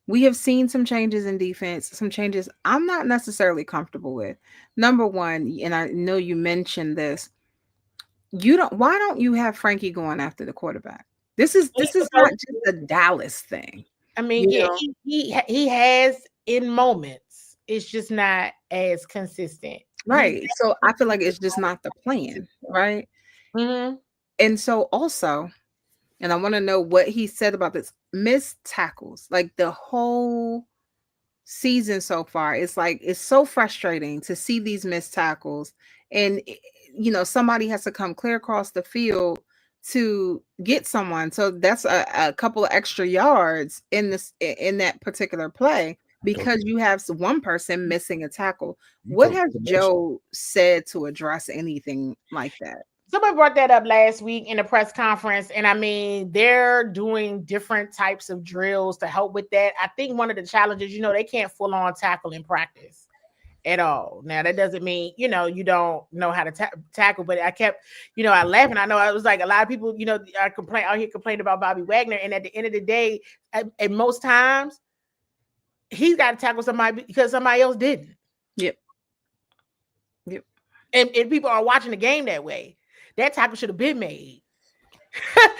We have seen some changes in defense, some changes I'm not necessarily comfortable with. Number one, and I know you mentioned this, why don't you have Frankie going after the quarterback? This is not just a Dallas thing. I mean, he has in moments. It's just not as consistent. Right. So I feel like it's just not the plan, right? Mm-hmm. And so also, and I want to know what he said about this, missed tackles. Like the whole season so far, it's like it's so frustrating to see these missed tackles, and you know, somebody has to come clear across the field to get someone. So that's a couple of extra yards in that particular play, because you have one person missing a tackle. What has Joe said to address anything like that? Somebody brought that up last week in a press conference, and I mean, they're doing different types of drills to help with that. I think one of the challenges, you know, they can't full on tackle in practice at all. Now, that doesn't mean, you know, you don't know how to tackle, but I kept, you know, I laugh, and I know I was like, a lot of people, you know, are out here complaining about Bobby Wagner, and at the end of the day, at most times, he's got to tackle somebody because somebody else didn't. Yep. And people are watching the game that way. That tackle should have been made.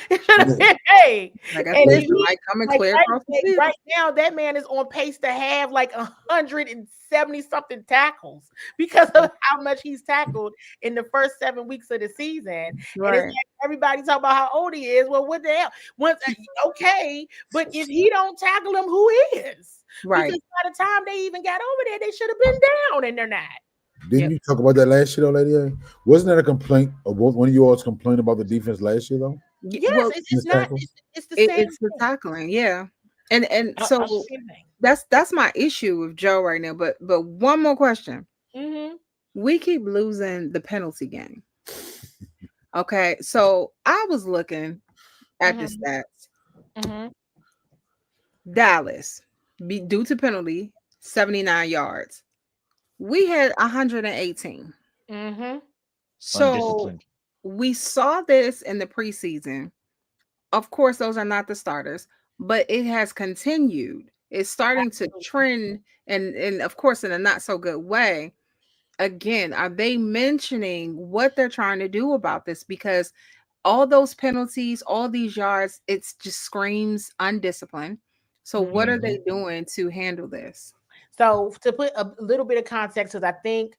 It should have been made. Like I said, like coming clear across the field. Right now, that man is on pace to have like 170 something tackles because of how much he's tackled in the first 7 weeks of the season. Right. And it's like everybody talk about how old he is. Well, what the hell? Okay, but if he don't tackle him, who is? Right. Because by the time they even got over there, they should have been down, and they're not. Didn't you talk about that last year, though, Lady A? Wasn't that a complaint, or one of you all's complained about the defense last year, though? Yes, well, it's not. It's the same. It's the tackling, yeah. And so that's my issue with Joe right now. But one more question. Mm-hmm. We keep losing the penalty game. Okay, so I was looking at the stats. Mm-hmm. Dallas, due to penalty, 79 yards. We had 118. Mm-hmm. So we saw this in the preseason. Of course, those are not the starters, but it has continued. It's starting to trend, and of course, in a not so good way. Again, are they mentioning what they're trying to do about this? Because all those penalties, all these yards, it just screams undisciplined. So what are they doing to handle this? So to put a little bit of context, because I think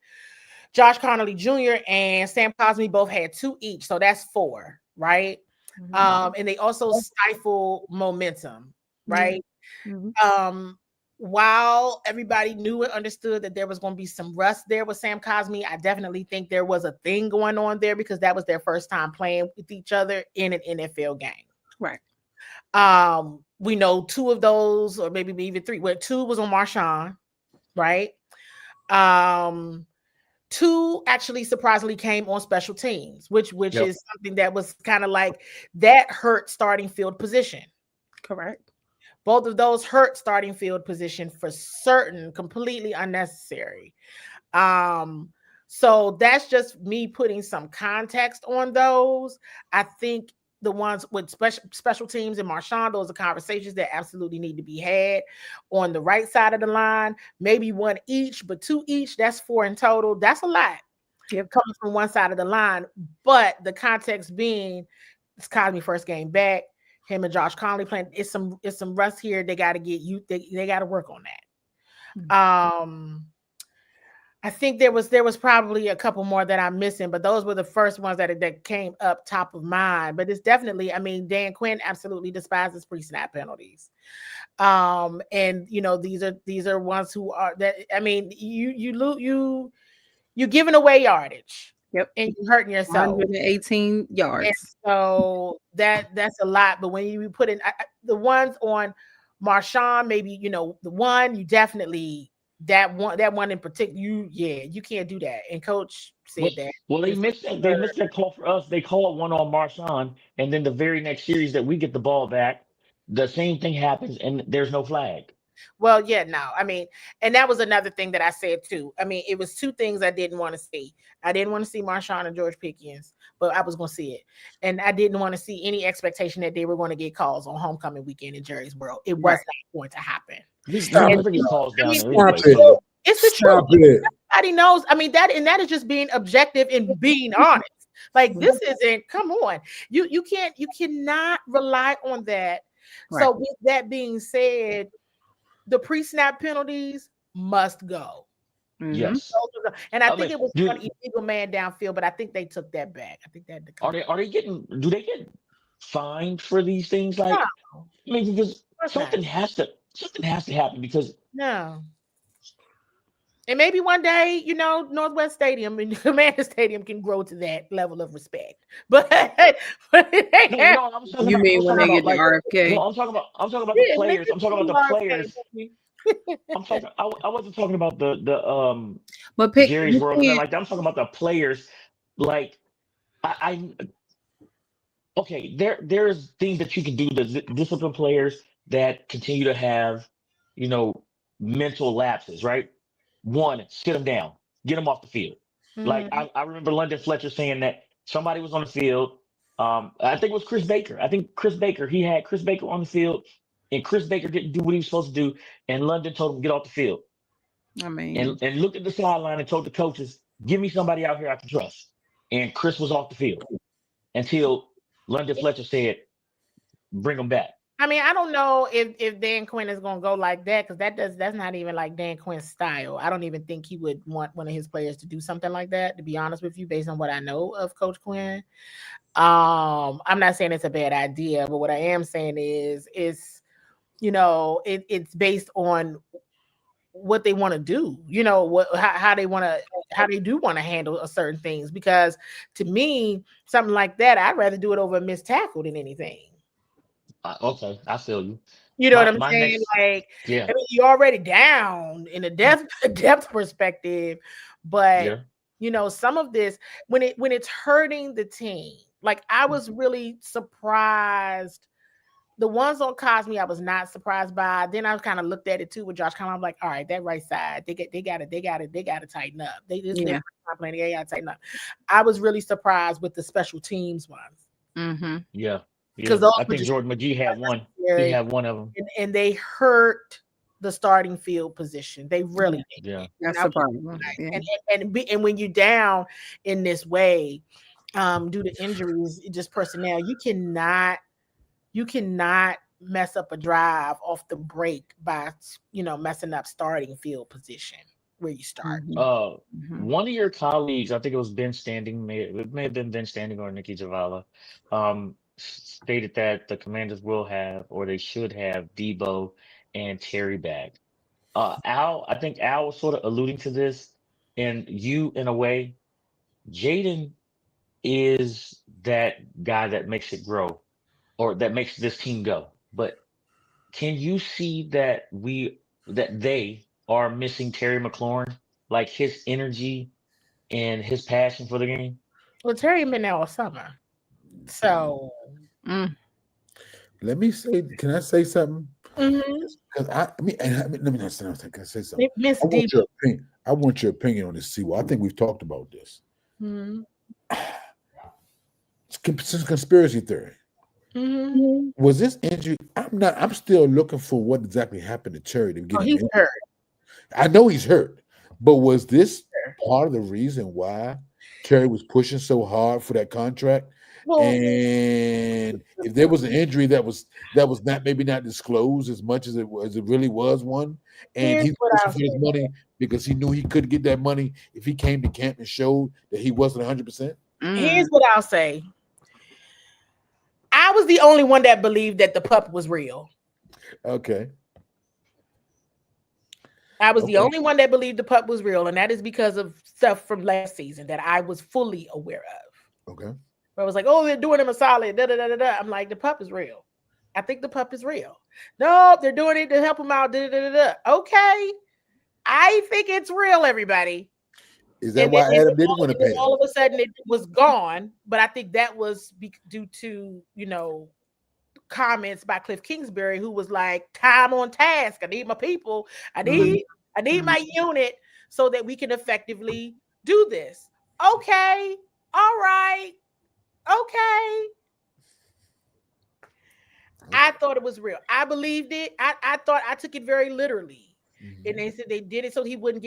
Josh Connolly Jr. and Sam Cosmi both had 2 each. So that's 4, right? Mm-hmm. And they also stifle momentum, right? Mm-hmm. while everybody knew and understood that there was going to be some rust there with Sam Cosmi, I definitely think there was a thing going on there because that was their first time playing with each other in an NFL game. Right. We know 2 of those, or maybe even 3. Well, 2 was on Marshawn, right? 2 actually surprisingly came on special teams, which Yep. is something that was kind of like that hurt starting field position. Correct. Both of those hurt starting field position for certain, completely unnecessary. So that's just me putting some context on those. I think the ones with special teams and Marshawn, those are conversations that absolutely need to be had on the right side of the line. Maybe 1 each, but 2 each. That's 4 in total. That's a lot. Yep. Coming from one side of the line. But the context being, it's Cosmi first game back. Him and Josh Conley playing. It's some rust here. They got to get you. They got to work on that. Mm-hmm. I think there was probably a couple more that I'm missing, but those were the first ones that came up top of mind. But it's definitely, I mean, Dan Quinn absolutely despises pre-snap penalties. And you know, these are ones who are that. I mean, you're giving away yardage. Yep. And you're hurting yourself. 118 yards. And so that's a lot. But when you put in the ones on Marshawn, maybe, you know, the one you definitely that one in particular, you can't do that. And coach said that. Well, they missed that call for us. They called one on Marshawn, and then the very next series that we get the ball back, the same thing happens, and there's no flag. Well, yeah, no. I mean, and that was another thing that I said too. I mean, it was 2 things I didn't want to see. I didn't want to see Marshawn and George Pickens, but I was going to see it. And I didn't want to see any expectation that they were going to get calls on homecoming weekend in Jerry's World. It was not going to happen. He's never get calls down there anyway. It's the truth. Everybody knows. I mean, that is just being objective and being honest. Like, this isn't, come on. You cannot rely on that. Right. So with that being said, the pre-snap penalties must go. Yes. And I think it was one illegal man downfield, but I think they took that back. I think that do they get fined for these things? Like, no. I mean, because something has to happen because no. And maybe one day, you know, Northwest Stadium and Commander Stadium can grow to that level of respect. But you mean when they get the RFK? No, I'm talking about the players. I'm talking about the players. I wasn't talking about the Jerry's World and like that. I'm talking about the players. Like okay, there's things that you can do to discipline players that continue to have, you know, mental lapses, right? 1, sit them down, get them off the field. Mm-hmm. Like I remember London Fletcher saying that somebody was on the field. I think it was Chris Baker. He had Chris Baker on the field, and Chris Baker didn't do what he was supposed to do, and London told him get off the field. I mean, and looked at the sideline and told the coaches, "Give me somebody out here I can trust." And Chris was off the field until London Fletcher said, "Bring him back." I mean, I don't know if Dan Quinn is going to go like that because that's not even like Dan Quinn's style. I don't even think he would want one of his players to do something like that, to be honest with you, based on what I know of Coach Quinn. I'm not saying it's a bad idea, but what I am saying is you know, it's based on what they want to do, you know, how they do want to handle certain things. Because to me, something like that, I'd rather do it over a missed tackle than anything. Okay, I feel you. You know what I'm saying? Like, yeah. I mean, you're already down in a depth perspective, but you know, some of this when it's hurting the team, like I was really surprised. The ones on Cosmi, I was not surprised by. Then I kind of looked at it too with Josh Conley. I'm like, all right, that right side, they got to tighten up. They not playing. They got to tighten up. I was really surprised with the special teams ones. Mm-hmm. Yeah. Because I think Jordan McGee had one. He had one of them, and they hurt the starting field position. They really did. Yeah, that's the problem. And when you're down in this way, due to injuries, just personnel, you cannot mess up a drive off the break by, you know, messing up starting field position where you start. One of your colleagues, I think it was Ben Standing, it may have been Ben Standing or Nikki Javala, stated that the Commanders will have, or they should have, Debo and Terry back. I think Al was sort of alluding to this, and you, in a way, Jaden is that guy that makes it grow or that makes this team go. But can you see that they are missing Terry McLaurin, like his energy and his passion for the game? Well, Terry been there all summer, so. Let me say, can I say something? Mm-hmm. Because let me not say something. Can I say something? Miss I want Deep. your opinion. I want your opinion on this. CWall. I think we've talked about this. Mm-hmm. It's a conspiracy theory. Mm-hmm. Was this injury? I'm still looking for what exactly happened to Terry to get him He's injured. hurt. I know he's hurt, but was this part of the reason why Terry was pushing so hard for that contract? Well, And if there was an injury that was not maybe not disclosed as much as it really was one, and here's he's what pushing I'll for his say. money because he knew he couldn't get that money if he came to camp and showed that he wasn't 100%. Here's what I'll say. I was the only one that believed that the pup was real. Okay. I was the only one that believed the pup was real, and that is because of stuff from last season that I was fully aware of. Okay. Where I was like, oh, they're doing him a solid. Da, da, da, da, da. I'm like, the pup is real. I think the pup is real. No, they're doing it to help him out. Da, da, da, da. Okay. I think it's real, everybody. Is that why Adam didn't want to pay him? All of a sudden it was gone, but I think that was due to, comments by Cliff Kingsbury, who was like, time on task. I need my people. I need my unit so that we can effectively do this. Okay. All right. Okay. I thought it was real. I believed it. I thought I took it very literally. And they said they did it so he wouldn't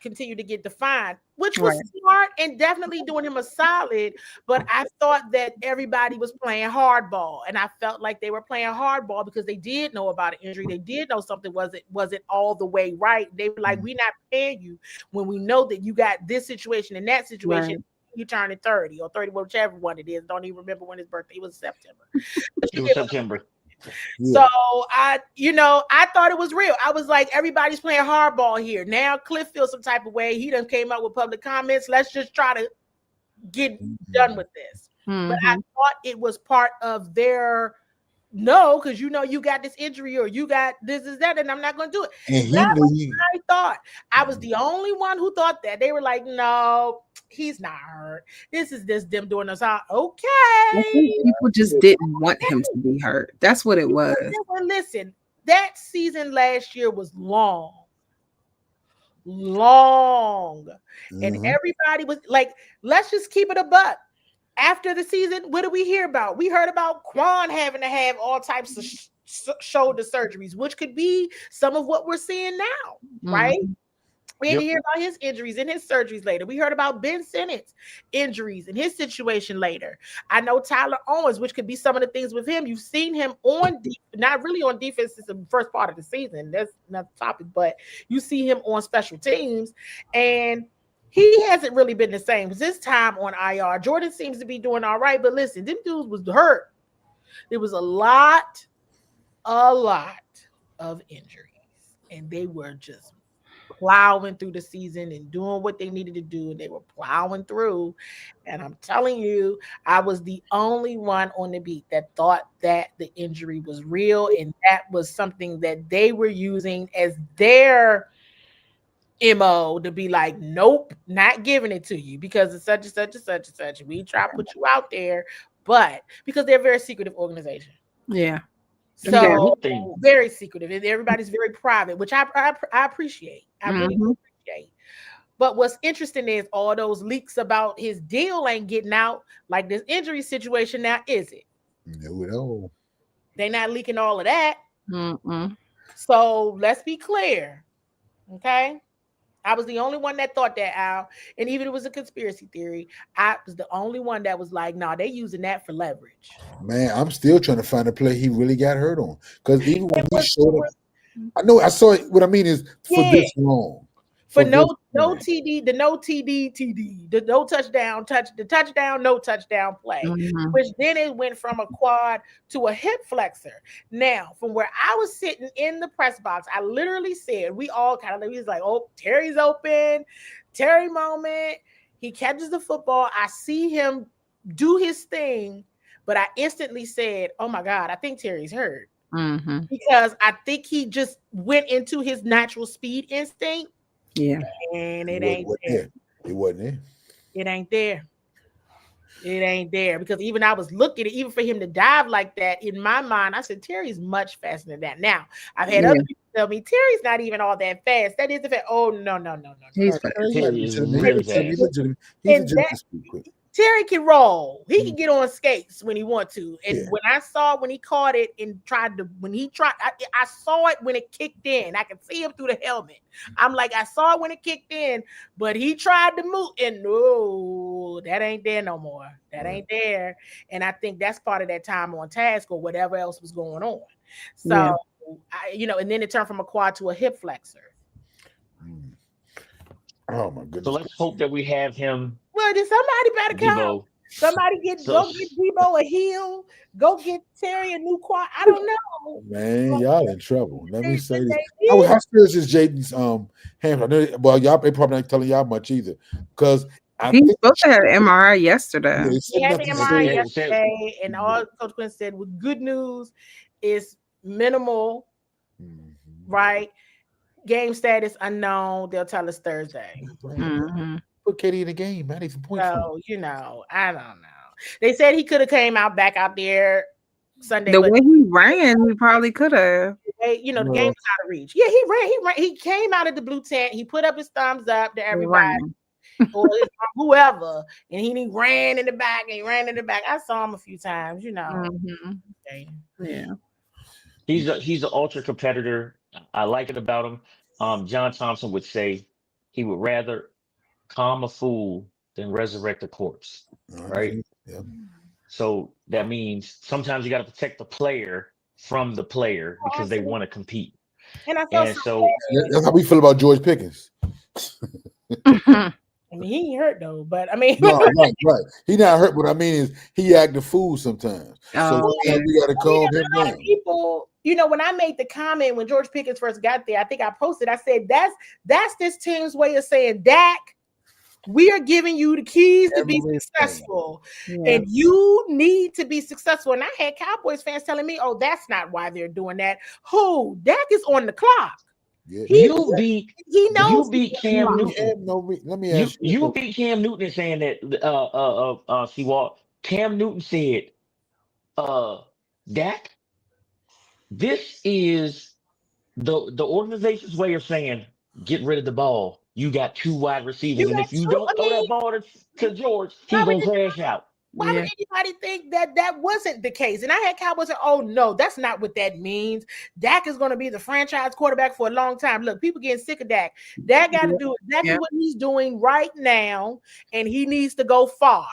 continue to get defined, which was smart and definitely doing him a solid. But I thought that everybody was playing hardball, and I felt like they were playing hardball because they did know about an injury. They did know something wasn't all the way right. They were like, "We're not paying you when we know that you got this situation and that situation." Right. You turning 30 or 30, whichever one it is. Don't even remember when his birthday was. September. It was September. So I thought it was real. I was like, everybody's playing hardball here. Now Cliff feels some type of way. He done came out with public comments. Let's just try to get done with this. But I thought it was part of their because you got this injury or you got this is that, and I'm not going to do it. And that was what I thought. I was the only one who thought that. They were like, no, he's not hurt. This is them doing us out. Okay. I think people just didn't want him to be hurt. That's what it was. Well, listen, that season last year was long. And everybody was like, let's just keep it a buck. After the season, what did we hear about? We heard about Quan having to have all types of shoulder surgeries, which could be some of what we're seeing now, right? We didn't hear about his injuries and his surgeries later. We heard about Ben Simmons' injuries and his situation later. I know Tyler Owens, which could be some of the things with him. You've seen him not really on defense since the first part of the season. That's another topic, but you see him on special teams, and he hasn't really been the same. This time on IR, Jordan seems to be doing all right, but listen, them dudes was hurt. There was a lot of injuries, and they were just plowing through the season and doing what they needed to do, and they were plowing through. And I'm telling you, I was the only one on the beat that thought that the injury was real, and that was something that they were using as their MO to be like, nope, not giving it to you because it's such and such and such and such. We try to put you out there, but because they're a very secretive organization. Yeah. So very secretive, and everybody's very private, which I appreciate. I really appreciate. But what's interesting is all those leaks about his deal ain't getting out like this injury situation now, is it? No. They're not leaking all of that. So let's be clear. Okay. I was the only one that thought that, Al. And even if it was a conspiracy theory, I was the only one that was like, nah, they using that for leverage. Man, I'm still trying to find a play he really got hurt on. Because even when he showed up, I know I saw it. What I mean is for this long. for no TD, the no TD, the no touchdown, the touchdown, no touchdown play, which then it went from a quad to a hip flexor. Now, from where I was sitting in the press box, I literally said, we all kind of, he was like, oh, Terry's open, Terry moment. He catches the football. I see him do his thing, but I instantly said, oh my God, I think Terry's hurt. Because I think he just went into his natural speed instinct. Yeah. And it ain't there. It wasn't there. It ain't there. It ain't there. Because even I was looking at it, even for him to dive like that, in my mind, I said, Terry's much faster than that. Now, I've had other people tell me, Terry's not even all that fast. That is the fact. Oh, no. He's fast. Terry is really fast. Terry can roll. He can get on skates when he wants to. And when he caught it and I saw it when it kicked in. I could see him through the helmet. I'm like, I saw it when it kicked in, but he tried to move, and no, that ain't there no more. That ain't there. And I think that's part of that time on task or whatever else was going on. So, and then it turned from a quad to a hip flexor. Oh my goodness. So let's hope that we have him. Well, then somebody better come. Somebody go get Debo a heel. Go get Terry a new quad. I don't know. Man, y'all in trouble. Let me say this. How serious is Jaden's hamstring? Well, they probably not telling y'all much either. Because he's supposed to have an MRI yesterday. He had the MRI yesterday, and all Coach Quinn said with good news is minimal, right? Game status unknown. They'll tell us Thursday. Put Katie in the game, man. Some points. So, I don't know. They said he could have came out back out there Sunday. The way he ran, he probably could have. The game was out of reach. Yeah, he ran. He came out of the blue tent. He put up his thumbs up to everybody or whoever, and he ran in the back. I saw him a few times. Yeah. He's an ultra competitor. I like it about him. John Thompson would say he would rather calm a fool than resurrect a corpse, right? Yeah. So that means sometimes you got to protect the player from the player because they want to compete. And so that's how we feel about George Pickens. I mean, he ain't hurt though, but I mean, no, right. He not hurt. What I mean is he act a fool sometimes. So we got to calm him down. People, when I made the comment when George Pickens first got there, I think I posted. I said that's this team's way of saying, Dak, we are giving you the keys to be successful, and you need to be successful. And I had Cowboys fans telling me, "Oh, that's not why they're doing that." Who? Dak is on the clock. Yeah. He knows. You beat Cam Newton. Let me ask you. You beat Cam Newton saying that. CWall. Cam Newton said, Dak, this is the organization's way of saying, get rid of the ball. You got two wide receivers, and if you don't throw that ball to George, he's gonna crash out. Why would anybody think that wasn't the case? And I had Cowboys say, "Oh no, that's not what that means. Dak is going to be the franchise quarterback for a long time." Look, people getting sick of Dak. Dak got to do exactly what he's doing right now, and he needs to go far.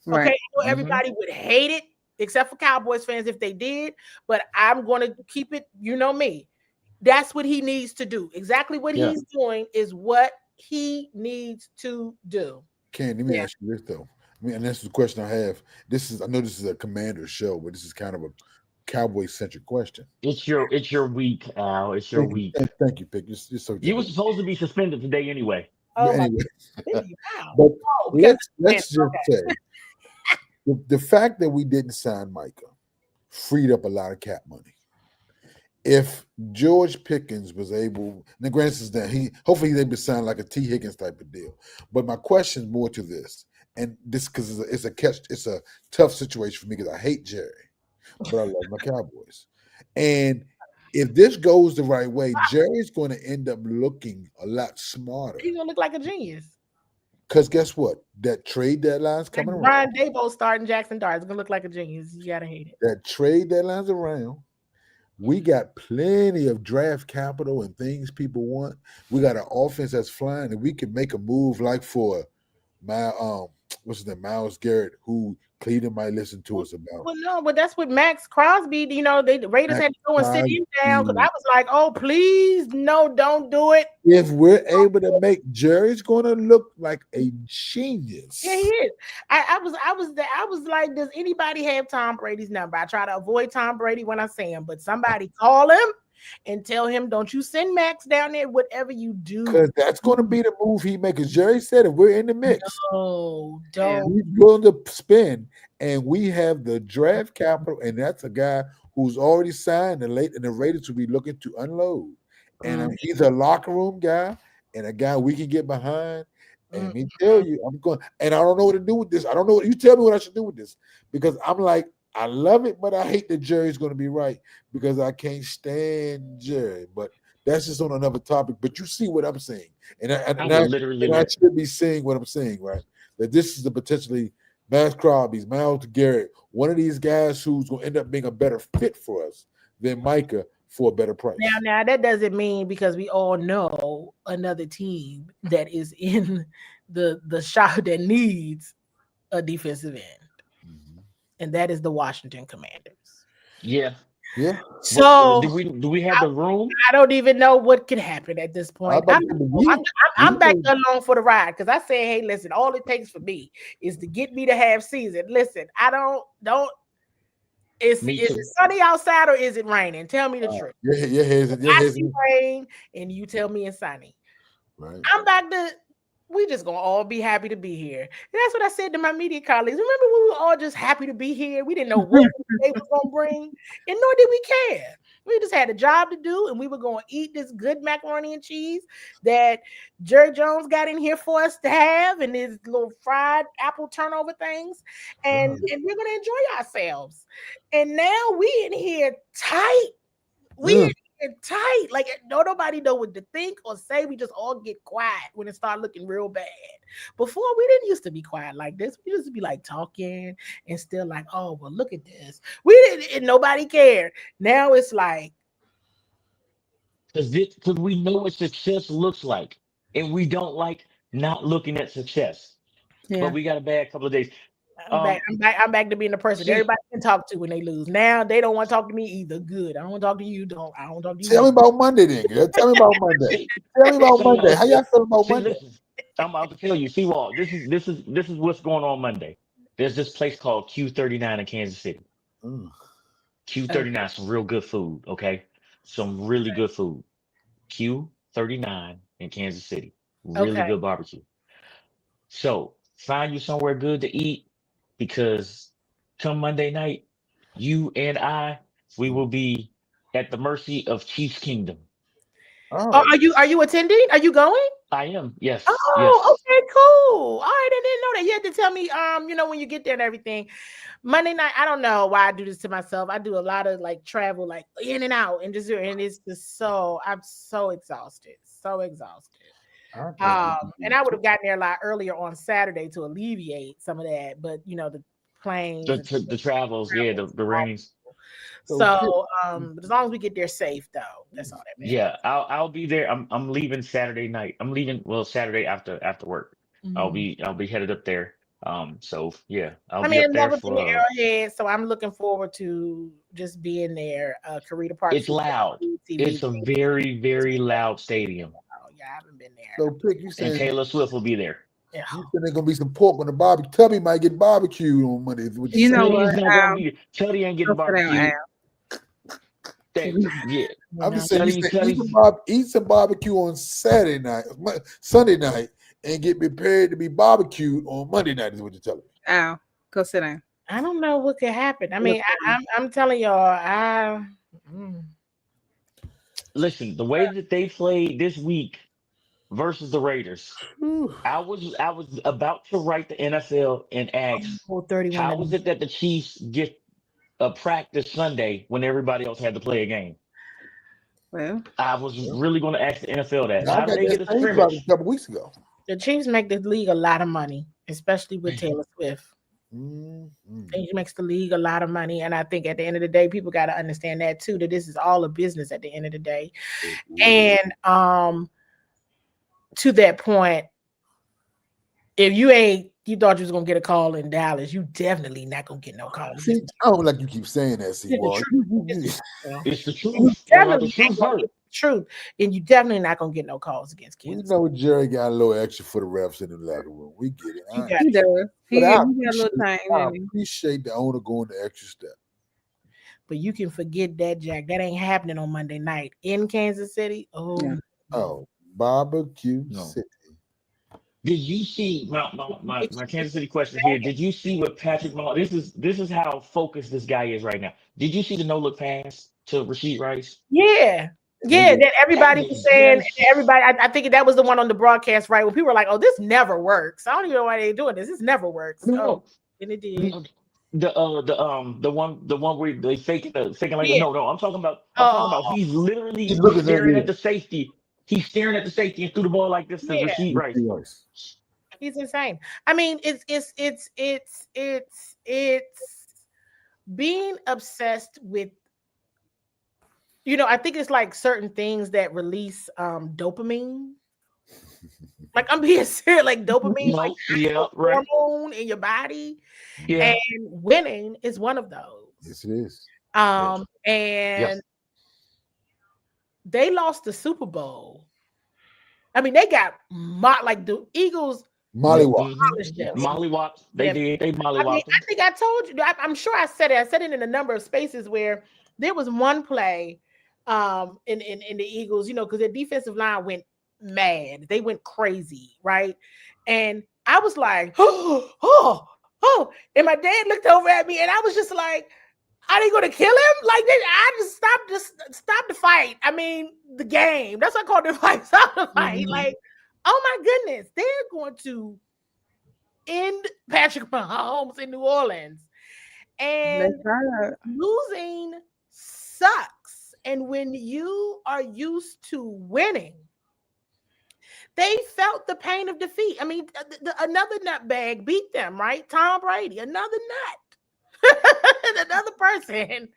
Right. Okay, I know everybody would hate it, except for Cowboys fans if they did, but I'm going to keep it. You know me. That's what he needs to do. Exactly what he's doing is what he needs to do. Ken, let me ask you this though. And this is the question I have. I know this is a Commander show, but this is kind of a Cowboy-centric question. It's your week, Al. It's your week. Thank you, Pick. You're so you were supposed to be suspended today anyway. Oh, anyway. But let's just say the fact that we didn't sign Micah freed up a lot of cap money. If George Pickens was able, now granted is that hopefully he's able to sign like a T. Higgins type of deal. But my question is more to this, and this because it's a tough situation for me because I hate Jerry, but I love my Cowboys. And if this goes the right way, Jerry's going to end up looking a lot smarter. He's going to look like a genius. Because guess what? That trade deadline's coming around. Brian Daboll starting Jackson Dart is going to look like a genius. You got to hate it. That trade deadline's around. We got plenty of draft capital and things people want. We got an offense that's flying, and we can make a move like for Miles Garrett, who Cleveland might listen to us about. Well, no, but that's what Max Crosby, the Raiders had to go and sit him down because I was like, oh, please, no, don't do it. If we're able to make Jerry's going to look like a genius. Yeah, he is. I was like, does anybody have Tom Brady's number? I try to avoid Tom Brady when I see him, but somebody call him and tell him, don't you send Max down there, whatever you do. Because that's going to be the move he makes. Because Jerry said if we're in the mix, no, don't. He's willing to spend, and we have the draft capital, and that's a guy who's already signed and the Raiders will be looking to unload. And he's a locker room guy and a guy we can get behind. And me tell you, I'm going, and I don't know what to do with this. I don't know what you tell me what I should do with this because I'm like, I love it, but I hate that Jerry's going to be right because I can't stand Jerry. But that's just on another topic. But you see what I'm saying, and I should be saying what I'm saying, right? That this is the potentially Max Crosby's, Myles Garrett, one of these guys who's going to end up being a better fit for us than Micah for a better price. Now that doesn't mean because we all know another team that is in the shop that needs a defensive end. And that is the Washington Commanders. Yeah. So do we have the room? I don't even know what could happen at this point. I'm back along for the ride because I say, hey, listen, all it takes for me is to get me to half season. Listen, I don't. Is it sunny outside or is it raining? Tell me the truth. I see rain and you tell me it's sunny. Right. I'm back to. We just gonna all be happy to be here. And that's what I said to my media colleagues. Remember when we were all just happy to be here? We didn't know what they was gonna bring, and nor did we care. We just had a job to do, and we were gonna eat this good macaroni and cheese that Jerry Jones got in here for us to have, and his little fried apple turnover things, and we're gonna enjoy ourselves. And now we in here tight. Tight, like nobody know what to think or say. We just all get quiet when it started looking real bad. Before we didn't used to be quiet like this. We used to be like talking and still like, oh well, look at this. We didn't, and nobody cared. Now it's like because we know what success looks like, and we don't like not looking at success. Yeah. But we got a bad couple of days. I'm back to being the person everybody can talk to when they lose. Now they don't want to talk to me either. Good. I don't want to talk to you. I don't talk to you. Tell me about Monday then. Girl. Tell me about Monday. Tell me about Monday. How y'all feel about Monday? Listen, I'm about to tell you, CWall. This is what's going on Monday. There's this place called Q39 in Kansas City. Q39, some real good food. Okay, some really good food. Q39 in Kansas City. Really good barbecue. So find you somewhere good to eat. Because come Monday night, you and we will be at the mercy of Chiefs Kingdom. Oh, are you attending? Are you going? I am. Yes. Oh, yes. Okay, cool. All right, I didn't know that. You had to tell me. When you get there and everything. Monday night, I don't know why I do this to myself. I do a lot of like travel, like in and out, and it's just I'm so exhausted, and I would have gotten there a lot earlier on Saturday to alleviate some of that, but the planes, the travels, the rains. So, but as long as we get there safe, though, that's all that matters. Yeah, I'll be there. I'm leaving Saturday night. I'm leaving Saturday after work. I'll be headed up there. So yeah, I'll be up there for Arrowhead. So I'm looking forward to just being there. Karita Park. It's loud. It's a very, very loud stadium. I haven't been there. So Pick, you saying Taylor Swift will be there. Yeah. You said there's gonna be some pork on the barbecue. Tubby might get barbecued on Monday. You know what? Tubby ain't getting barbecued. Yeah. I'm just saying, eat some barbecue on Sunday night, and get prepared to be barbecued on Monday night. Is what you're telling me. Oh, go sit down. I don't know what could happen. I mean, I'm telling y'all, Listen, the way that they played this week versus the Raiders, I was about to write the NFL and ask, how was it that the Chiefs get a practice Sunday when everybody else had to play a game? Well, I was really going to ask the NFL that. How did they get a scrimmage a couple weeks ago? The Chiefs make the league a lot of money, especially with Taylor Swift. He makes the league a lot of money, and I think at the end of the day, people got to understand that too. That this is all a business at the end of the day, and to that point, if you ain't you thought you was gonna get a call in Dallas. You definitely not gonna get no call. See, I don't like you keep saying that, CWall. It's the You truth. definitely The truth not gonna hurt. get the truth, and you definitely not gonna get no calls against We Kansas. know Jerry got a little extra for the refs in the locker room. We get it. You got He it. does. He But I got a little time. I Maybe. appreciate the owner going the extra step. But you can forget that, Jack. That ain't happening on Monday night in Kansas City. Oh, Yeah. Oh, barbecue No. city. Did you see my Kansas City question here? Did you see what Patrick Mahomes? This is how focused this guy is right now. Did you see the no look pass to Rasheed Rice? yeah. Yeah. That everybody That was is saying, just everybody, I think that was the one on the broadcast, right? When people were like, oh, this never works. I don't even know why they're doing this. This never works. no. Oh, and it did. No, the one where they faking like Yeah. no, I'm talking Oh, about he's literally He's looking at staring me. at the safety. He's staring at the safety and threw the ball like this to yeah. Rasheed Rice. He's insane. I mean, it's being obsessed with, I think it's like certain things that release dopamine. Like I'm being serious, like dopamine, like No, yeah, right. hormone in your body, Yeah. and winning is one of those. Yes, it is. And Yes. they lost the Super Bowl. I mean, they got like the Eagles Mollywop. demolished them. Mollywops. They did. They I mean, mollywopped them. I think I told you. I'm sure I said it. I said it in a number of spaces where there was one play in the Eagles, because their defensive line went mad. They went crazy, right? And I was like, oh. And my dad looked over at me and I was just like, are they going to kill him? Like, I just stop the fight. I mean, the game. That's what I call the fight. Stop the fight. Mm-hmm. Like, oh my goodness, they're going to end Patrick Mahomes in New Orleans. And losing sucks. And when you are used to winning, they felt the pain of defeat. I mean, another nutbag beat them, right? Tom Brady, another nut. Another person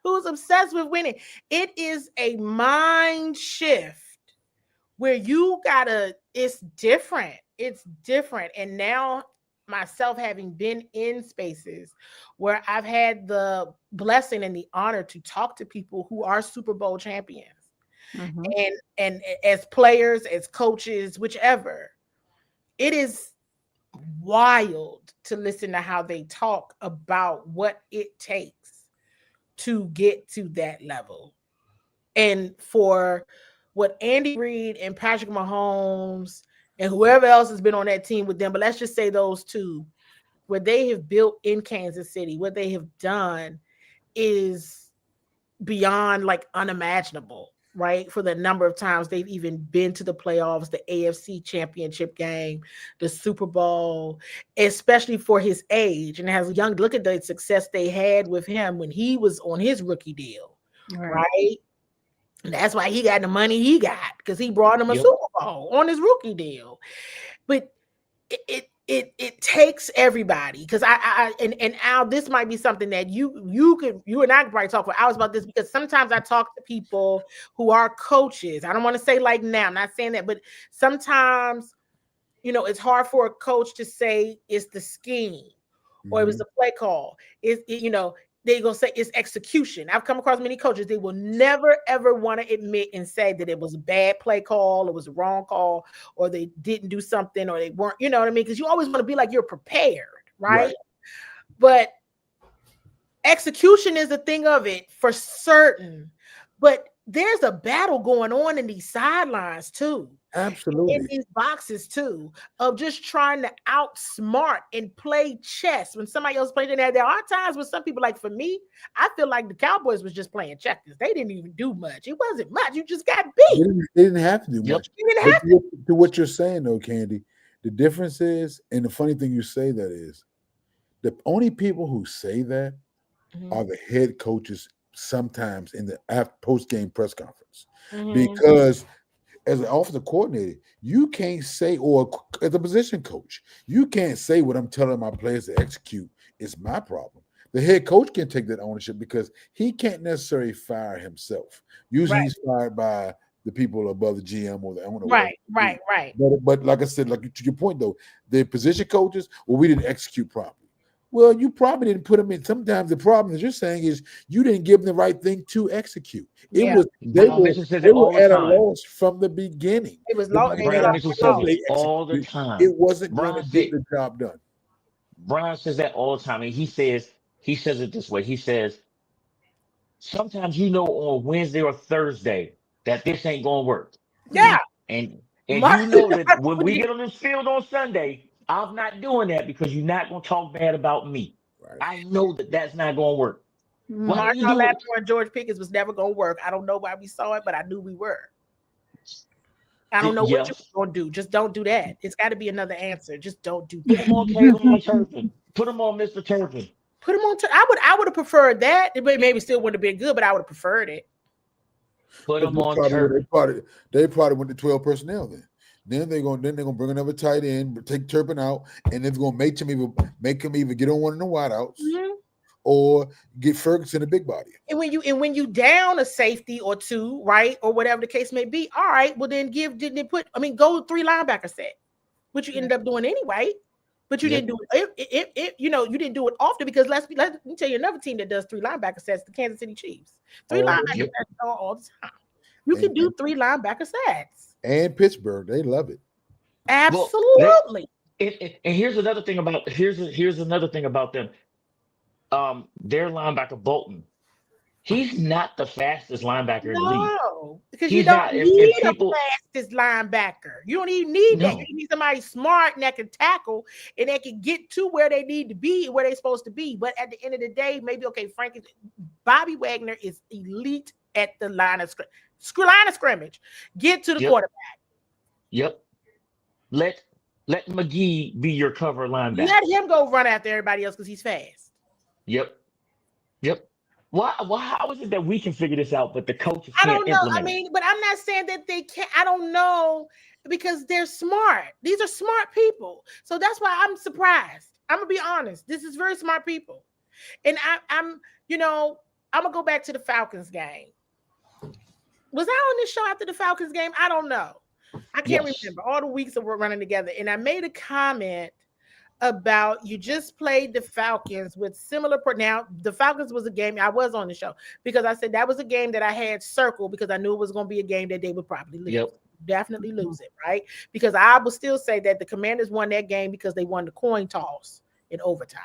who's obsessed with winning. It is a mind shift where it's different. It's different. And now myself having been in spaces where I've had the blessing and the honor to talk to people who are Super Bowl champions. Mm-hmm. And as players, as coaches, whichever, it is wild to listen to how they talk about what it takes to get to that level. And for what Andy Reid and Patrick Mahomes and whoever else has been on that team with them, but let's just say those two, what they have built in Kansas City, what they have done is beyond like unimaginable, right? For the number of times they've even been to the playoffs, the AFC championship game, the Super Bowl, especially for his age. And as young, look at the success they had with him when he was on his rookie deal, right? And that's why he got the money he got, because he brought him a Super Bowl on his rookie deal. But it takes everybody, because and Al, this might be something that you and I could probably talk for hours about this, because sometimes I talk to people who are coaches. I don't want to say like now, I'm not saying that, but sometimes it's hard for a coach to say it's the scheme or it was the play call. They're going to say it's execution. I've come across many coaches. They will never, ever want to admit and say that it was a bad play call, or was a wrong call, or they didn't do something, or they weren't, you know what I mean? Because you always want to be like you're prepared, right? But execution is a thing of it for certain. But there's a battle going on in these sidelines too. Absolutely. In these boxes too, of just trying to outsmart and play chess when somebody else playing that. There are times when some people, like for me, I feel like the Cowboys was just playing checkers. They didn't even do much. It wasn't much. You just got beat. They didn't have to do much. To what you're saying though, Candy, the difference is, and the funny thing you say that is, the only people who say that are the head coaches sometimes in the post-game press conference. Because as an offensive coordinator, you can't say, or as a position coach, you can't say what I'm telling my players to execute is my problem. The head coach can take that ownership because he can't necessarily fire himself. Usually he's fired by the people above the GM or the owner. Right. But like I said, like to your point though, the position coaches, well, we didn't execute properly. Well, you probably didn't put them in. Sometimes the problem that you're saying is you didn't give them the right thing to execute. They were at a loss from the beginning. It was low. Brian Mitchell says it all the time. It wasn't going to get the job done. Brian says that all the time, and he says it this way. He says, sometimes on Wednesday or Thursday that this ain't gonna work. Yeah. And you know that when we get on this field on Sunday, I'm not doing that because you're not gonna talk bad about me. Right. I know that that's not gonna work. Marshall Lattimore and George Pickens was never gonna work. I don't know why we saw it, but I knew we were. I don't know what you're gonna do. Just don't do that. It's got to be another answer. Just don't do that. Put him on Kevin Turpin. Put him on Mr. Turpin. Put him on. I would have preferred that. It maybe still wouldn't have been good, but I would have preferred it. Put him on Turpin. They probably went to 12 personnel then. Then they're gonna bring another tight end, take Turpin out, and they're gonna make him either get on one of the wideouts or get Ferguson a big body. And when you down a safety or two, right, or whatever the case may be, all right, well then go 3 linebacker set, which you ended up doing anyway. But you didn't do it. You didn't do it often because let me tell you another team that does 3 linebacker sets, the Kansas City Chiefs. 3 linebacker sets all the time. You can do 3 linebacker sets. And Pittsburgh, they love it. Absolutely. Well, and here's another thing about them. Their linebacker Bolton. He's not the fastest linebacker in the league. No, because you don't need a fastest linebacker. You don't even need that. You need somebody smart and that can tackle and that can get to where they need to be, where they're supposed to be. But at the end of the day, Bobby Wagner is elite at the line of scrimmage. Get to the quarterback. Yep. Let McGee be your cover linebacker. Let him go run after everybody else because he's fast. Yep. Why? How is it that we can figure this out, but the coaches can't implement it? But I'm not saying that they can't. I don't know because they're smart. These are smart people, so that's why I'm surprised. I'm gonna be honest. This is very smart people, and I'm gonna go back to the Falcons game. Was I on this show after the Falcons game? I don't know. I can't remember all the weeks that we're running together, and I made a comment about you just played the Falcons with similar. Now, the Falcons was a game I was on the show because I said that was a game that I had circled because I knew it was going to be a game that they would probably lose. Definitely lose it, right? Because I will still say that the Commanders won that game because they won the coin toss in overtime.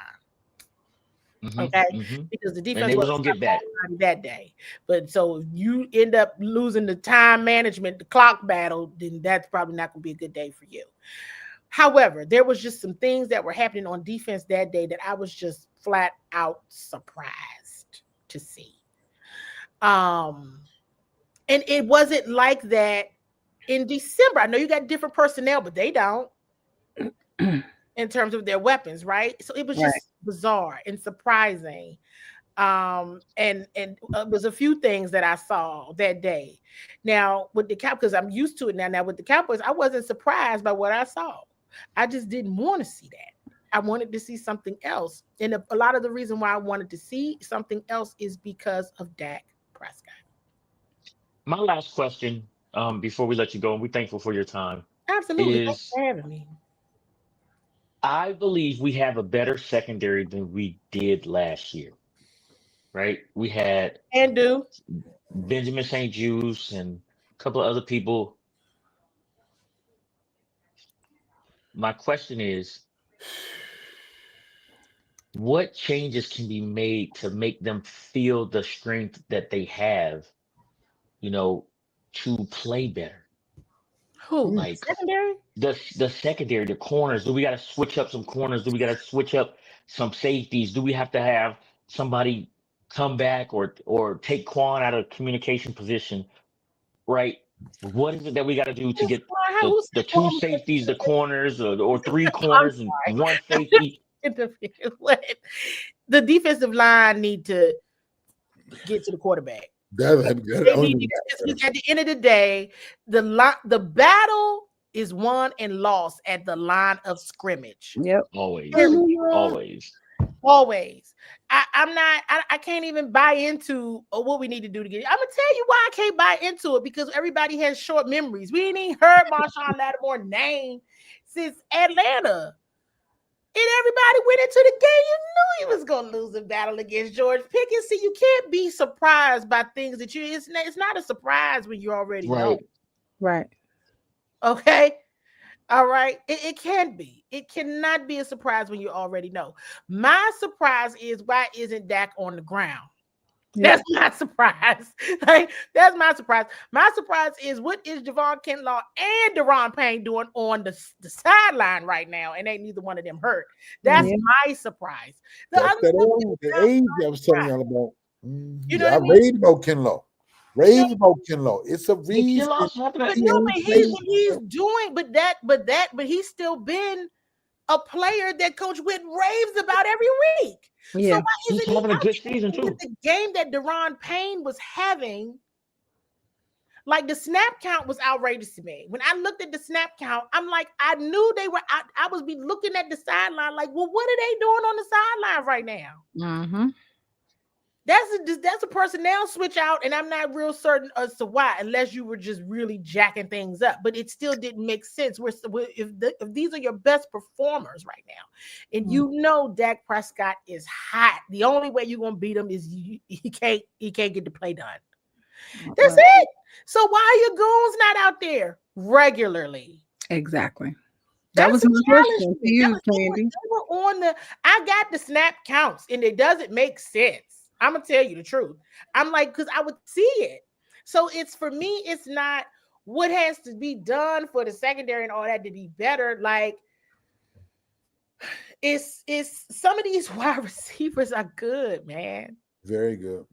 Because the defense was going to get back that day. But so if you end up losing the time management, the clock battle, then that's probably not going to be a good day for you. However, there was just some things that were happening on defense that day that I was just flat out surprised to see. And it wasn't like that in December. I know you got different personnel, but they don't in terms of their weapons, right? So it was just bizarre and surprising. And it was a few things that I saw that day. Now with the Cowboys, because I'm used to it now. Now with the Cowboys, I wasn't surprised by what I saw. I just didn't want to see that. I wanted to see something else. And a lot of the reason why I wanted to see something else is because of Dak Prescott. My last question, before we let you go, and we're thankful for your time. Absolutely. Thanks for having me. I believe we have a better secondary than we did last year. Right? We had Benjamin St. Juste and a couple of other people. My question is, what changes can be made to make them feel the strength that they have, to play better? Who? Like secondary? The secondary, the corners. Do we got to switch up some corners? Do we got to switch up some safeties? Do we have to have somebody come back or take Quan out of communication position? Right? What is it that we got to do to get the 2 safeties, the corners, or 3 corners and 1 safety? The defensive line need to get to the quarterback. At the end of the day, the battle is won and lost at the line of scrimmage. Yep. Always. Always. I can't even buy into what we need to do to get it. I'm gonna tell you why I can't buy into it, because everybody has short memories. We ain't even heard Marshawn Lattimore name since Atlanta. And everybody went into the game. You knew he was gonna lose a battle against George Pickens. See, you can't be surprised by things that it's not a surprise when you already know. Right. Okay. All right. It can be. It cannot be a surprise when you already know. My surprise is, why isn't Dak on the ground? Yeah. That's my surprise. Like, that's my surprise. My surprise is, what is Javon Kinlaw and Deron Payne doing on the sideline right now? And ain't neither one of them hurt. That's my surprise. That's the age I was telling y'all about. You know what I mean? raved about Kinlaw. Raved about Kinlaw. It's a reason. But he's still been a player that Coach Witt raves about every week. Yeah. So why He's isn't having a good season too. The game that Deron Payne was having, like, the snap count was outrageous to me. When I looked at the snap count, I'm like, I knew they were. I was be looking at the sideline like, well, what are they doing on the sideline right now? Mm-hmm. That's a personnel switch out, and I'm not real certain as to why, unless you were just really jacking things up. But it still didn't make sense. If these are your best performers right now, and you know Dak Prescott is hot, the only way you're gonna beat him is he can't get the play done. That's it. So why are your goons not out there regularly? Exactly. That was my question to you, Candy. I got the snap counts, and it doesn't make sense. I'm gonna tell you the truth. I'm like, because I would see it. So it's, for me, it's not what has to be done for the secondary and all that to be better. Like, it's some of these wide receivers are good, man. Very good.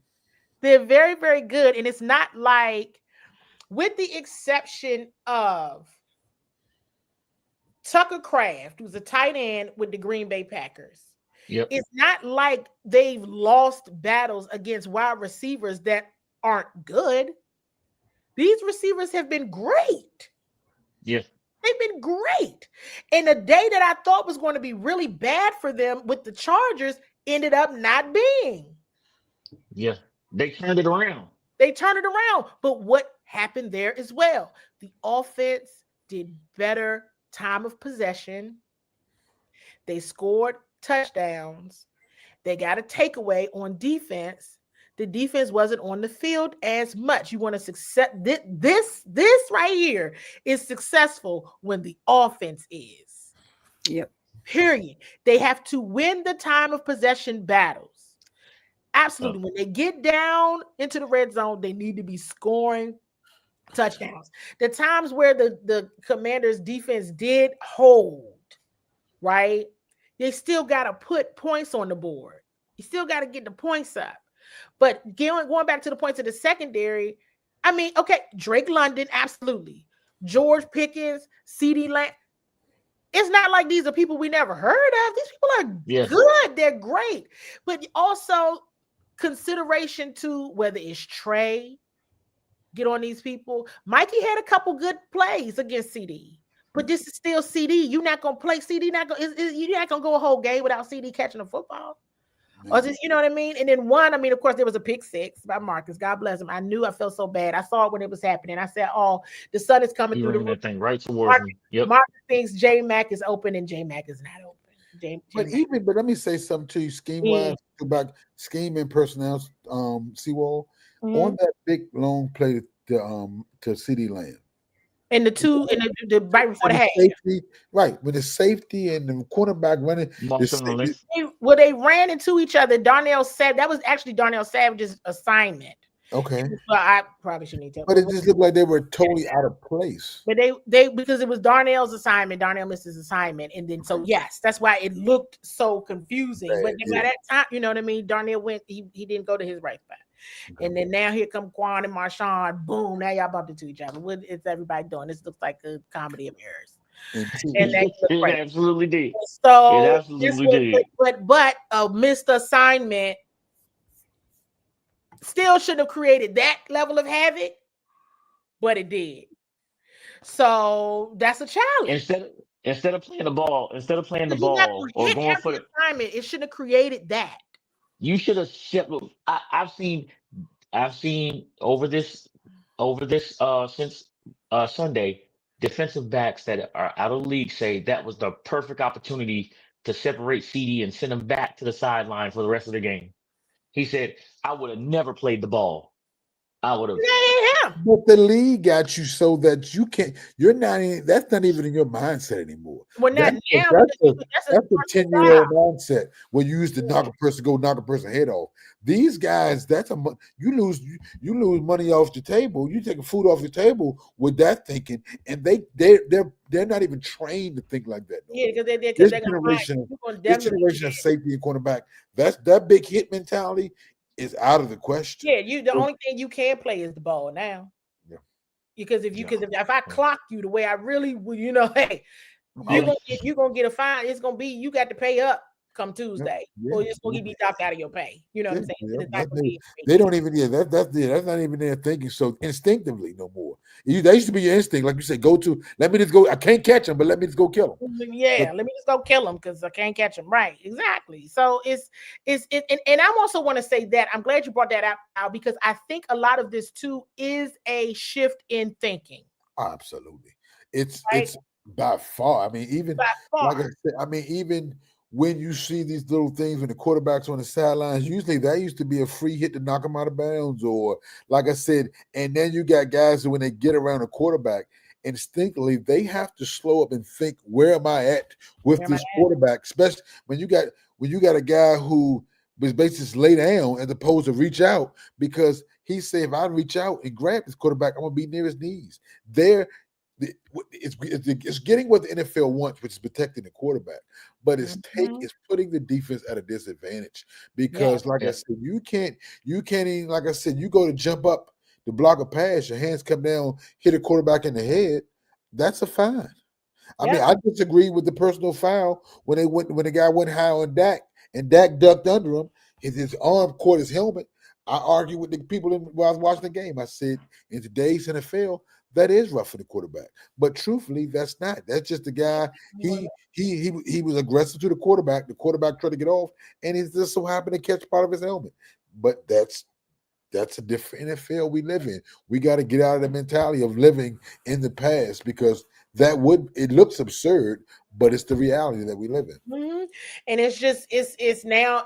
They're very, very good. And it's not like, with the exception of Tucker Kraft, who's a tight end with the Green Bay Packers. Yep. It's not like they've lost battles against wide receivers that aren't good. These receivers have been great. Yes. They've been great. And the day that I thought was going to be really bad for them with the Chargers ended up not being. Yeah. They turned it around. But what happened there as well? The offense did better time of possession. They scored touchdowns. They got a takeaway on defense. The defense wasn't on the field as much. You want to success this right here is successful when the offense is. Yep. Period. They have to win the time of possession battles. Absolutely. When they get down into the red zone, they need to be scoring touchdowns. The times where the Commanders defense did hold, right? They still got to put points on the board. You still got to get the points up. But going back to the points of the secondary, I mean, okay, Drake London, absolutely. George Pickens, CD Lamb. It's not like these are people we never heard of. These people are good. They're great. But also consideration to whether it's Trey, get on these people. Mikey had a couple good plays against CD. But this is still CD. You're not gonna play CD. You're not gonna go a whole game without CD catching a football. Or just, you know what I mean? And then of course, there was a pick six by Marcus. God bless him. I felt so bad. I saw it when it was happening. I said, "Oh, the sun is coming through the roof." That thing right towards me. Yep. Marcus thinks J Mac is open, and J Mac is not open. But let me say something to you, scheme wise, about scheme and personnel. CWall on that big long play to CD Lamb. And the right before the half. Safety, right, with the safety and the quarterback running. They ran into each other. Darnell said that was actually Darnell Savage's assignment. Okay. Well, I probably shouldn't tell. But it just looked like they were totally out of place. But they because it was Darnell's assignment. Darnell missed his assignment, and then so yes, that's why it looked so confusing. But by that time, you know what I mean. Darnell went. He didn't go to his right spot. Okay. And then now here come Quan and Marshawn. Boom! Now y'all bumped into each other. What is everybody doing? This looks like a comedy of errors. And it absolutely did. So it absolutely did. But a missed assignment still shouldn't have created that level of havoc, but it did. So that's a challenge. Instead of playing the ball, He's not gonna or hit going for every the, assignment. It shouldn't have created that. you should have shipped. I've seen over this since Sunday, defensive backs that are out of the league say that was the perfect opportunity to separate CD and send him back to the sideline for the rest of the game. He said, I would have never played the ball. I would have. That ain't him. But the league got you so that you can't. You're not. That's not even in your mindset anymore. Well, not That's now that's a that's a that's a personal 10-year-old foul. mindset where you used to knock a person head off. These guys, you lose money off the table. You taking food off the table with that thinking, and they're not even trained to think like that. No Yeah, more. because they're gonna find you're gonna This definitely generation of safety and cornerback, that big hit mentality is out of the question. yeah. The only thing you can play is the ball now. Yeah. Because if I clock you the way I really would, hey, you're gonna get a fine. It's gonna be you got to pay up come Tuesday, or it's gonna be docked out of your pay. You know what I'm saying? It's not gonna be They don't even that's not even their thinking so instinctively no more. That used to be your instinct, like you said, let me just go. I can't catch him, but let me just go kill him. Yeah, let me just go kill him because I can't catch him. Right, exactly. So and I also want to say that I'm glad you brought that out because I think a lot of this too is a shift in thinking. Absolutely, it's by far. I mean, even like I said, I mean, even when you see these little things when the quarterback's on the sidelines, usually that used to be a free hit to knock them out of bounds, or like I said, and then you got guys who when they get around a quarterback, instinctively they have to slow up and think, where am I at with this quarterback? Especially when you got a guy who was basically just lay down as opposed to reach out, because he said if I reach out and grab this quarterback, I'm gonna be near his knees. It's getting what the NFL wants, which is protecting the quarterback, but it's putting the defense at a disadvantage because, like I said, you can't even, like I said, you go to jump up to block a pass, your hands come down, hit a quarterback in the head, that's a fine. I mean, I disagree with the personal foul when the guy went high on Dak and Dak ducked under him, his arm caught his helmet. I argued with the people while I was watching the game. I said, in today's NFL, that is rough for the quarterback. But truthfully, that's not. That's just the guy. He was aggressive to the quarterback. The quarterback tried to get off, and he just so happened to catch part of his helmet. But that's a different NFL we live in. We got to get out of the mentality of living in the past because it looks absurd, but it's the reality that we live in. And it's just it's now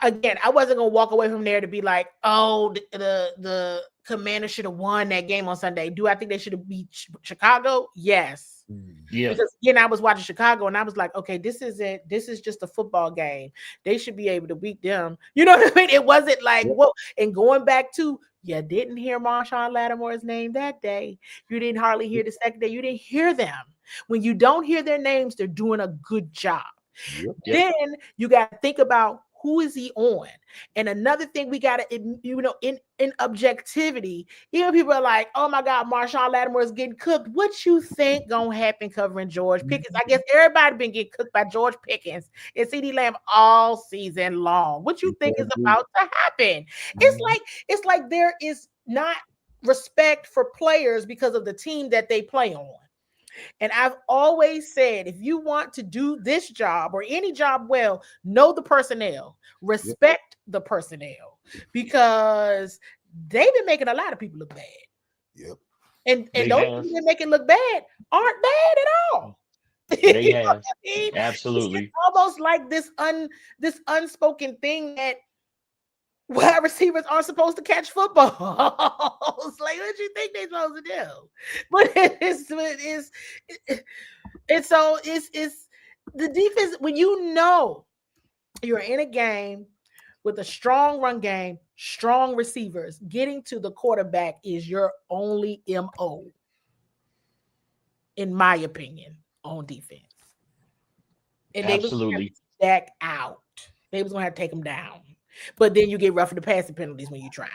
again, I wasn't gonna walk away from there to be like, oh, the Commanders should have won that game on Sunday. Do I think they should have beat Chicago? Yes. Yeah. Because again, I was watching Chicago and I was like, okay, this is just a football game. They should be able to beat them. You know what I mean? It wasn't like whoa. And going back to you didn't hear Marshawn Lattimore's name that day. You didn't hardly hear the second day. You didn't hear them. When you don't hear their names, they're doing a good job. Then you got to think about who is he on? And another thing we got to, in objectivity, even people are like, oh my God, Marshawn Lattimore is getting cooked. What you think gonna happen covering George Pickens? I guess everybody been getting cooked by George Pickens and CeeDee Lamb all season long. What you think is about to happen? It's like there is not respect for players because of the team that they play on. And I've always said, if you want to do this job or any job well, know the personnel, respect the personnel, because they've been making a lot of people look bad. Yep. And those people that make it look bad aren't bad at all. They have. Absolutely. It's almost like this unspoken thing that wide receivers aren't supposed to catch footballs. Like, what do you think they're supposed to do? But it's the defense, when you know you're in a game with a strong run game, strong receivers, getting to the quarterback is your only MO, in my opinion, on defense. And absolutely they was back out. They was gonna have to take them down. But then you get rougher the passing penalties when you try.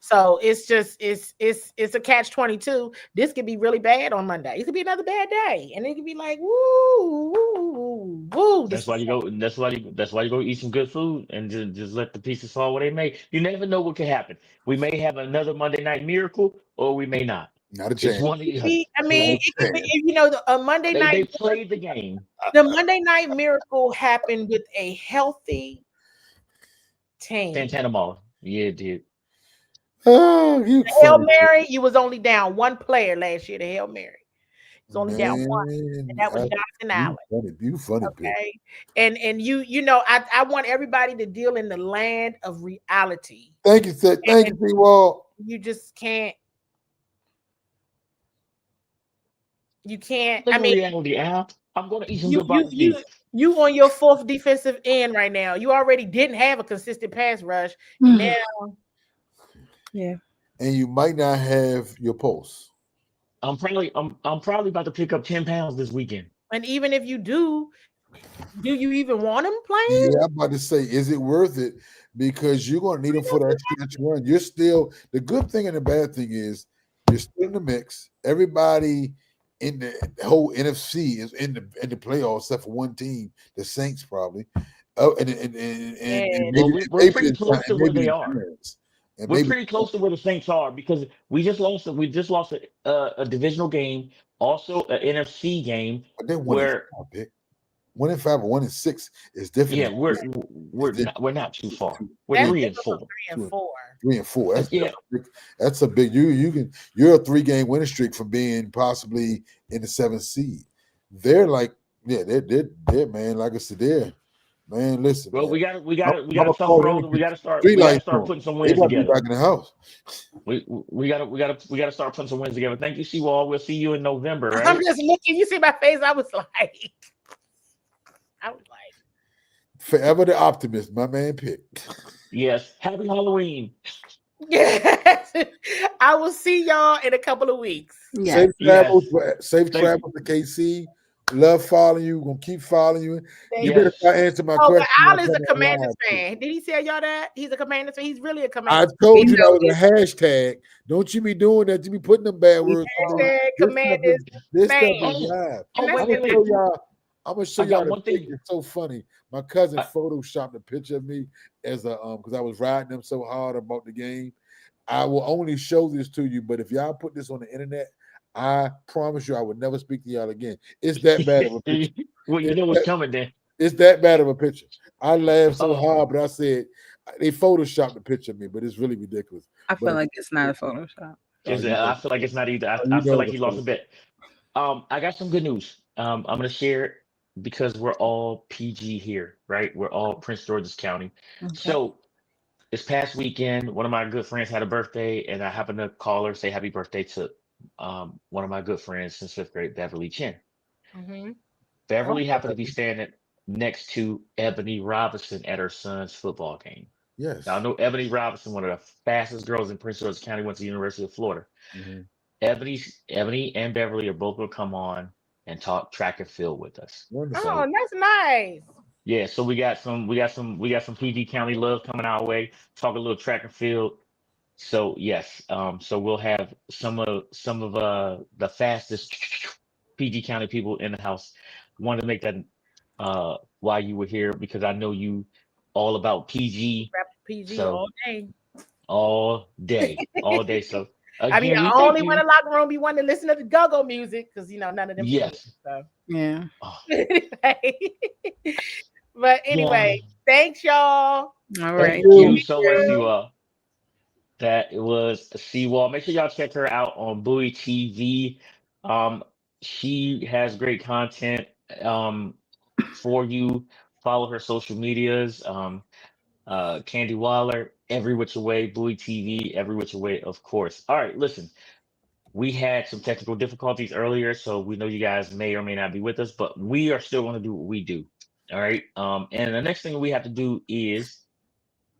So it's a catch-22. This could be really bad on Monday. It could be another bad day, and it could be like woo. That's why you go eat some good food and just let the pieces fall where they may. You never know what could happen. We may have another Monday Night Miracle, or we may not. Not a It's chance. one. I mean, you know, a Monday night. They played the game. The Monday Night Miracle happened with a healthy team. Santana Mall. Yeah, it did. Oh, you Hail funny. Mary, you was only down one player last year. The Hail Mary, it was only down one, and that was Jonathan Allen. You funny, okay. And you know, I want everybody to deal in the land of reality. Thank you, Seth. Thank you, CWall. You just can't. You can't. Look I at mean, reality, Al. I'm going to eat some good barbecue beef. You on your fourth defensive end right now. You already didn't have a consistent pass rush, and now, yeah. And you might not have your pulse. I'm probably about to pick up 10 pounds this weekend. And even if you do you even want him playing? Yeah, I'm about to say, is it worth it? Because you're going to need him for that stretch run. You're still, the good thing and the bad thing is you're still in the mix. Everybody in the whole NFC is in the playoffs except for one team, the Saints probably. Oh, and maybe, we're pretty close to where they are. And we're pretty close to where the Saints are because we just lost a divisional game, also an NFC game. But then where 1-5 or 1-6 is different. Yeah, we're not too far. We're 3-4. 3-4. That's a big. You're a 3-game winning streak from being possibly in the 7th seed. They're like, yeah, they're man. Like I said, man. Listen, well, man. we got to start rolling. We got to start putting some wins together. Back in the house. We got to start putting some wins together. Thank you, CWall. We'll see you in November. Right? I'm just looking. You see my face. I was like. Forever the optimist, my man Pitt. Yes. Happy Halloween. Yes. I will see y'all in a couple of weeks. Yes. Safe travels to KC. Love following you. We're gonna keep following you. You better start answering my question. Al is a Commanders fan. Did he tell y'all that? He's a Commanders fan. He's really a Commanders fan. I told you that was a hashtag. Don't you be doing that. You be putting them bad words. Hashtag Commanders fan. I'm gonna show y'all the thing. It's so funny. My cousin photoshopped a picture of me as a because I was riding them so hard about the game. I will only show this to you, but if y'all put this on the internet, I promise you I would never speak to y'all again. It's that bad of a picture. Well, you know what's coming then. It's that bad of a picture. I laughed so hard, but I said they photoshopped the picture of me, but it's really ridiculous. I feel like it's not a Photoshop. I feel like it's not either. I feel like he lost a bet. I got some good news. I'm gonna share it because we're all PG here, right? We're all Prince George's County. Okay. So this past weekend, one of my good friends had a birthday, and I happened to call her, say happy birthday to one of my good friends since 5th grade, Beverly Chin. Mm-hmm. Beverly happened to be standing next to Ebony Robinson at her son's football game. Yes. Now, I know Ebony Robinson, one of the fastest girls in Prince George's County, went to the University of Florida. Mm-hmm. Ebony and Beverly are both going to come on and talk track and field with us. Wonderful. Oh, that's nice. Yeah, so we got some PG County love coming our way. Talk a little track and field. So yes, so we'll have some of the fastest PG County people in the house. Wanted to make that why you were here because I know you all about PG. Rap PG so, all day. All day. So again, I mean, I only want a locker room be one to listen to the go-go music because none of them. Yes. So. Yeah. Oh. But anyway, thanks y'all. All right. Thank you so much, CWall. That was CWall. Make sure y'all check her out on Bowie TV. She has great content for you. Follow her social medias. Candy Waller, Every Which Way, Bowie TV, Every Which Way, of course. All right, listen. We had some technical difficulties earlier, so we know you guys may or may not be with us, but we are still going to do what we do. All right. And the next thing we have to do is,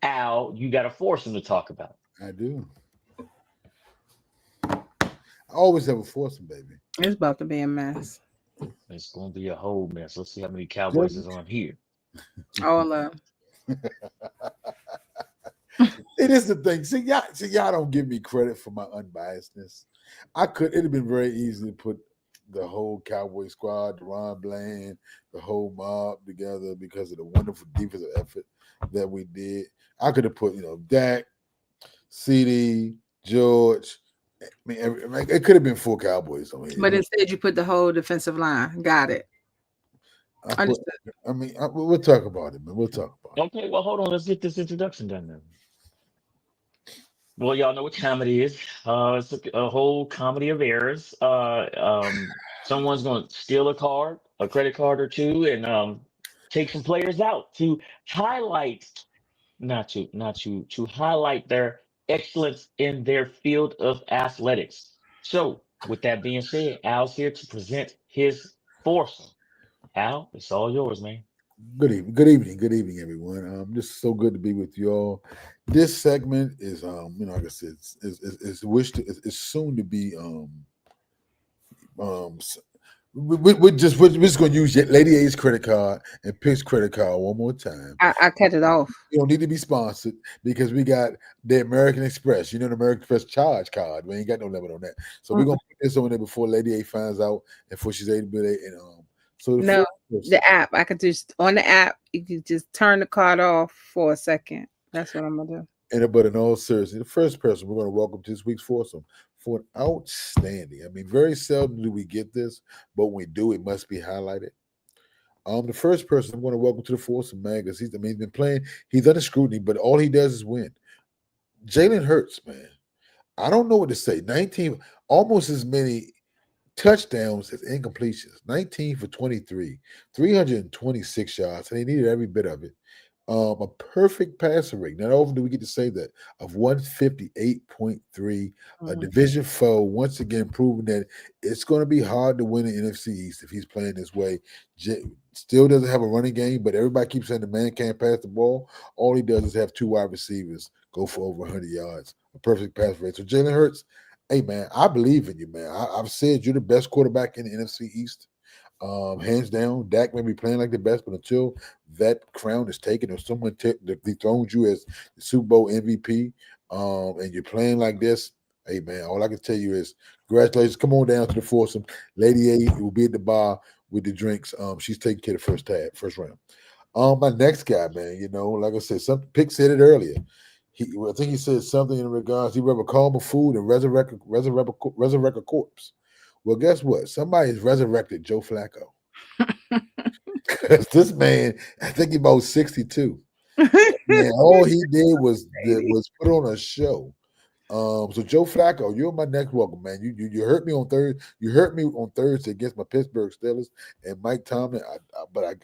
Al, you got to force him to talk about. I do. I always have a foursome, baby. It's about to be a mess. It's going to be a whole mess. Let's see how many Cowboys is on here. All of. It is the thing. See, y'all don't give me credit for my unbiasedness. It'd have been very easy to put the whole Cowboy squad, Deron Bland, the whole mob together because of the wonderful defensive effort that we did. I could have put, Dak, CD, George, it could have been 4 Cowboys on here. But instead, you put the whole defensive line. Got it. Understood. We'll talk about it, man. We'll talk about it. Okay, well, hold on. Let's get this introduction done then. Well, y'all know what comedy is. It's a whole comedy of errors. Someone's going to steal a credit card or two, and take some players out to highlight, to highlight their excellence in their field of athletics. So, with that being said, Al's here to present his foursome. Al, it's all yours, man. Good evening, everyone. This is so good to be with you all. This segment is, like I said, it's soon to be. We're just going to use Lady A's credit card and Pick's credit card one more time. I cut it off. You don't need to be sponsored because we got the American Express. The American Express charge card. We ain't got no limit on that. So we're gonna put this on there before Lady A finds out and before she's able to be there. So the app. I could just on the app. You could just turn the card off for a second. That's what I'm gonna do. But in all seriousness, the first person we're going to welcome to this week's foursome for an outstanding. Very seldom do we get this, but when we do, it must be highlighted. The first person I'm going to welcome to the foursome, man, because he's been playing. He's under scrutiny, but all he does is win. Jalen Hurts, man. I don't know what to say. 19, almost as many touchdowns as incompletions. 19 for 23, 326 yards, and he needed every bit of it. A perfect passer rate. Not often do we get to say that of 158.3. A division foe, once again proving that it's going to be hard to win the NFC East if he's playing this way. Still doesn't have a running game, but everybody keeps saying the man can't pass the ball. All he does is have 2 wide receivers go for over 100 yards. A perfect pass rate. So Jalen Hurts, hey man, I believe in you, man. I've said you're the best quarterback in the NFC East. Hands down, Dak may be playing like the best, but until that crown is taken or someone dethrones you as the Super Bowl MVP, and you're playing like this, hey man, all I can tell you is congratulations. Come on down to the foursome. Lady A will be at the bar with the drinks. She's taking care of the first round. My next guy, man, like I said, Pick said it earlier. I think he said something in regards he rather call him a food and resurrect a corpse. Well, guess what? Somebody's resurrected Joe Flacco. Because this man, I think he's about 62. Man, all he did was put on a show. So Joe Flacco, you're my next welcome, man. You hurt me on Thursday. You hurt me on Thursday against my Pittsburgh Steelers and Mike Tomlin. But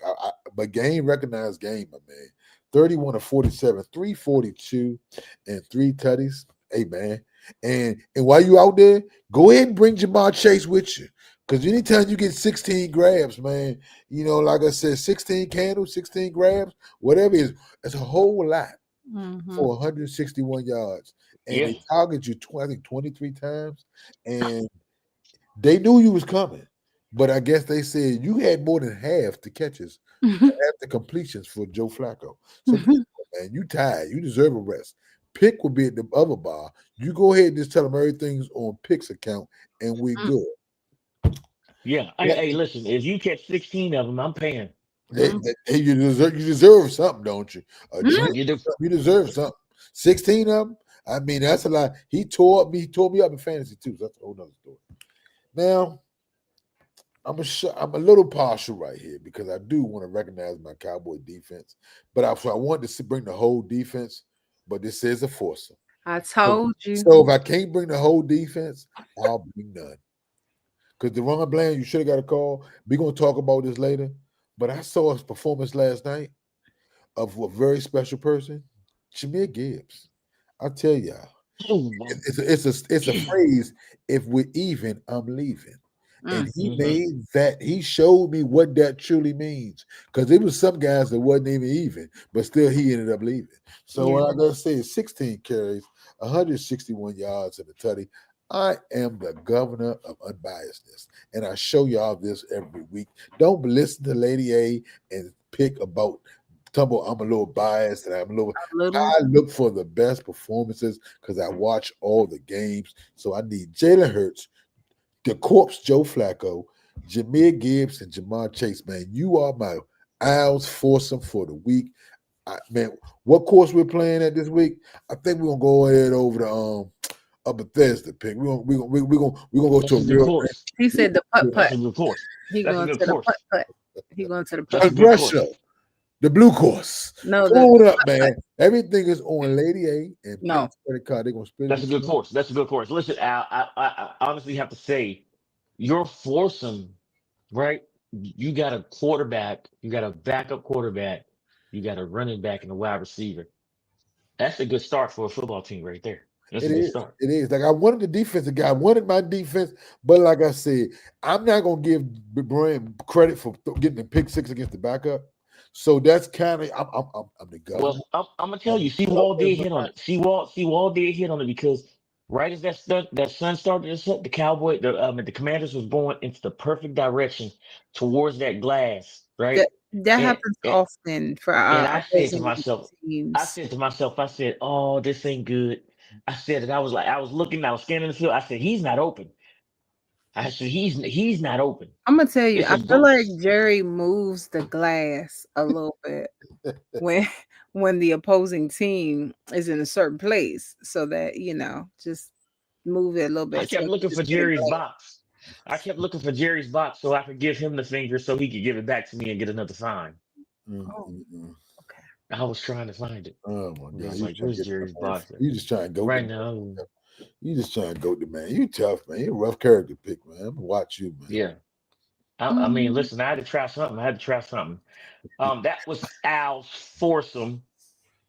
game recognized game, my man. 31 of 47, 342, and 3 tutties. Hey man. And while you out there, go ahead and bring Jamar Chase with you. Because anytime you get 16 grabs, man, like I said, 16 candles, 16 grabs, whatever it is, it's a whole lot for 161 yards. And they targeted you, I think, 23 times. And they knew you was coming. But I guess they said you had more than half the catches, half the completions for Joe Flacco. So, man, you tired. You deserve a rest. Pick will be at the other bar. You go ahead and just tell them everything's on Pick's account, and we're good. Yeah. Hey, listen, if you catch 16 of them, I'm paying. You deserve something, don't you? You deserve something. 16 of them? I mean, that's a lot. He tore me up in fantasy, too. So that's a whole nother story. Now, I'm a little partial right here because I do want to recognize my Cowboy defense. But I wanted to bring the whole defense, but this is a foursome. I told you. So if I can't bring the whole defense, I'll bring none. Because DeRon Bland, you should have got a call. We're going to talk about this later. But I saw his performance last night of a very special person, Jahmyr Gibbs. I'll tell y'all. It's a phrase, if we're even, I'm leaving. And he made that, he showed me what that truly means. Because there was some guys that wasn't even, but still he ended up leaving. So what I gotta say is 16 carries, 161 yards and a tutty. I am the governor of unbiasedness. And I show y'all this every week. Don't listen to Lady A and pick about I'm a little biased and I'm a little. I look for the best performances because I watch all the games. So I need Jalen Hurts, the corpse Joe Flacco, Jahmyr Gibbs, and Jamar Chase. Man, you are my Owls foursome for the week. Man, what course we're playing at this week? I think we're gonna go ahead over to a Bethesda pick. We're gonna go That's to a a good real. course. He said the putt That's putt. a good course. He That's a going good to the course. putt putt. He going to the That's putt. a good course. Russia, the blue course. No, Come on up, man. Everything is on Lady A and No. Pink credit card. They're gonna spend That's a it. good course. That's a good course. Listen, Al, I honestly have to say, your foursome, right? You got a quarterback, you got a backup quarterback, you got a running back and a wide receiver. That's a good start for a football team right there. That's a It good is. start. It is. Like I wanted the defensive guy. I wanted my defense, but like I said, I'm not gonna give Brian credit for getting the pick six against the backup. So that's kind of I'm the governor. Well, I'm gonna tell I'm you, the CWall did governor. hit on it. CWall did hit on it because right as that sun started to set, the Commanders was going into the perfect direction towards that glass, right? That And, happens and often for and our I said to opposing myself, teams. I said, oh, this ain't good. I said it. I was like, I was looking, I was scanning the field. I said, he's not open. I said, he's not open. I'm gonna tell you, It's I a feel go. like Jerry moves the glass a little bit when when the opposing team is in a certain place, so that just move it a little I bit so kept they can looking for just get it Jerry's going. box. I kept looking for Jerry's box so I could give him the finger so he could give it back to me and get another sign. Oh, Mm. okay. I was trying to find it. Oh my I God! was You like, trying to where's get Jerry's the man? box at? You just trying to go Right the now? man. You just trying to go the man. You tough man. You a rough character pick, man. I'm gonna watch you, man. Yeah. I mean, Mm, listen, I had to try something. I had to try something. That was Al's foursome.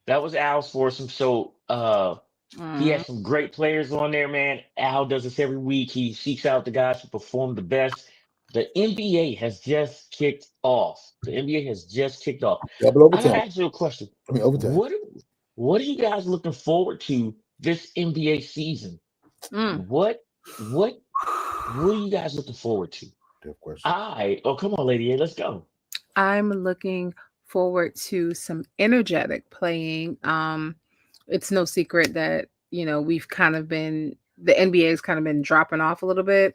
That was Al's foursome. So he mm, has some great players on there, man. Al does this every week. He seeks out the guys who perform the best. The NBA has just kicked off. The NBA has just kicked off. Double I gotta overtime. ask you a question. I mean overtime. What are you guys looking forward to this NBA season? mm. What are you guys looking forward to? Tough question. Oh, come on, Lady A, let's go. I'm looking forward to some energetic playing. It's no secret that we've kind of been the NBA has kind of been dropping off a little bit.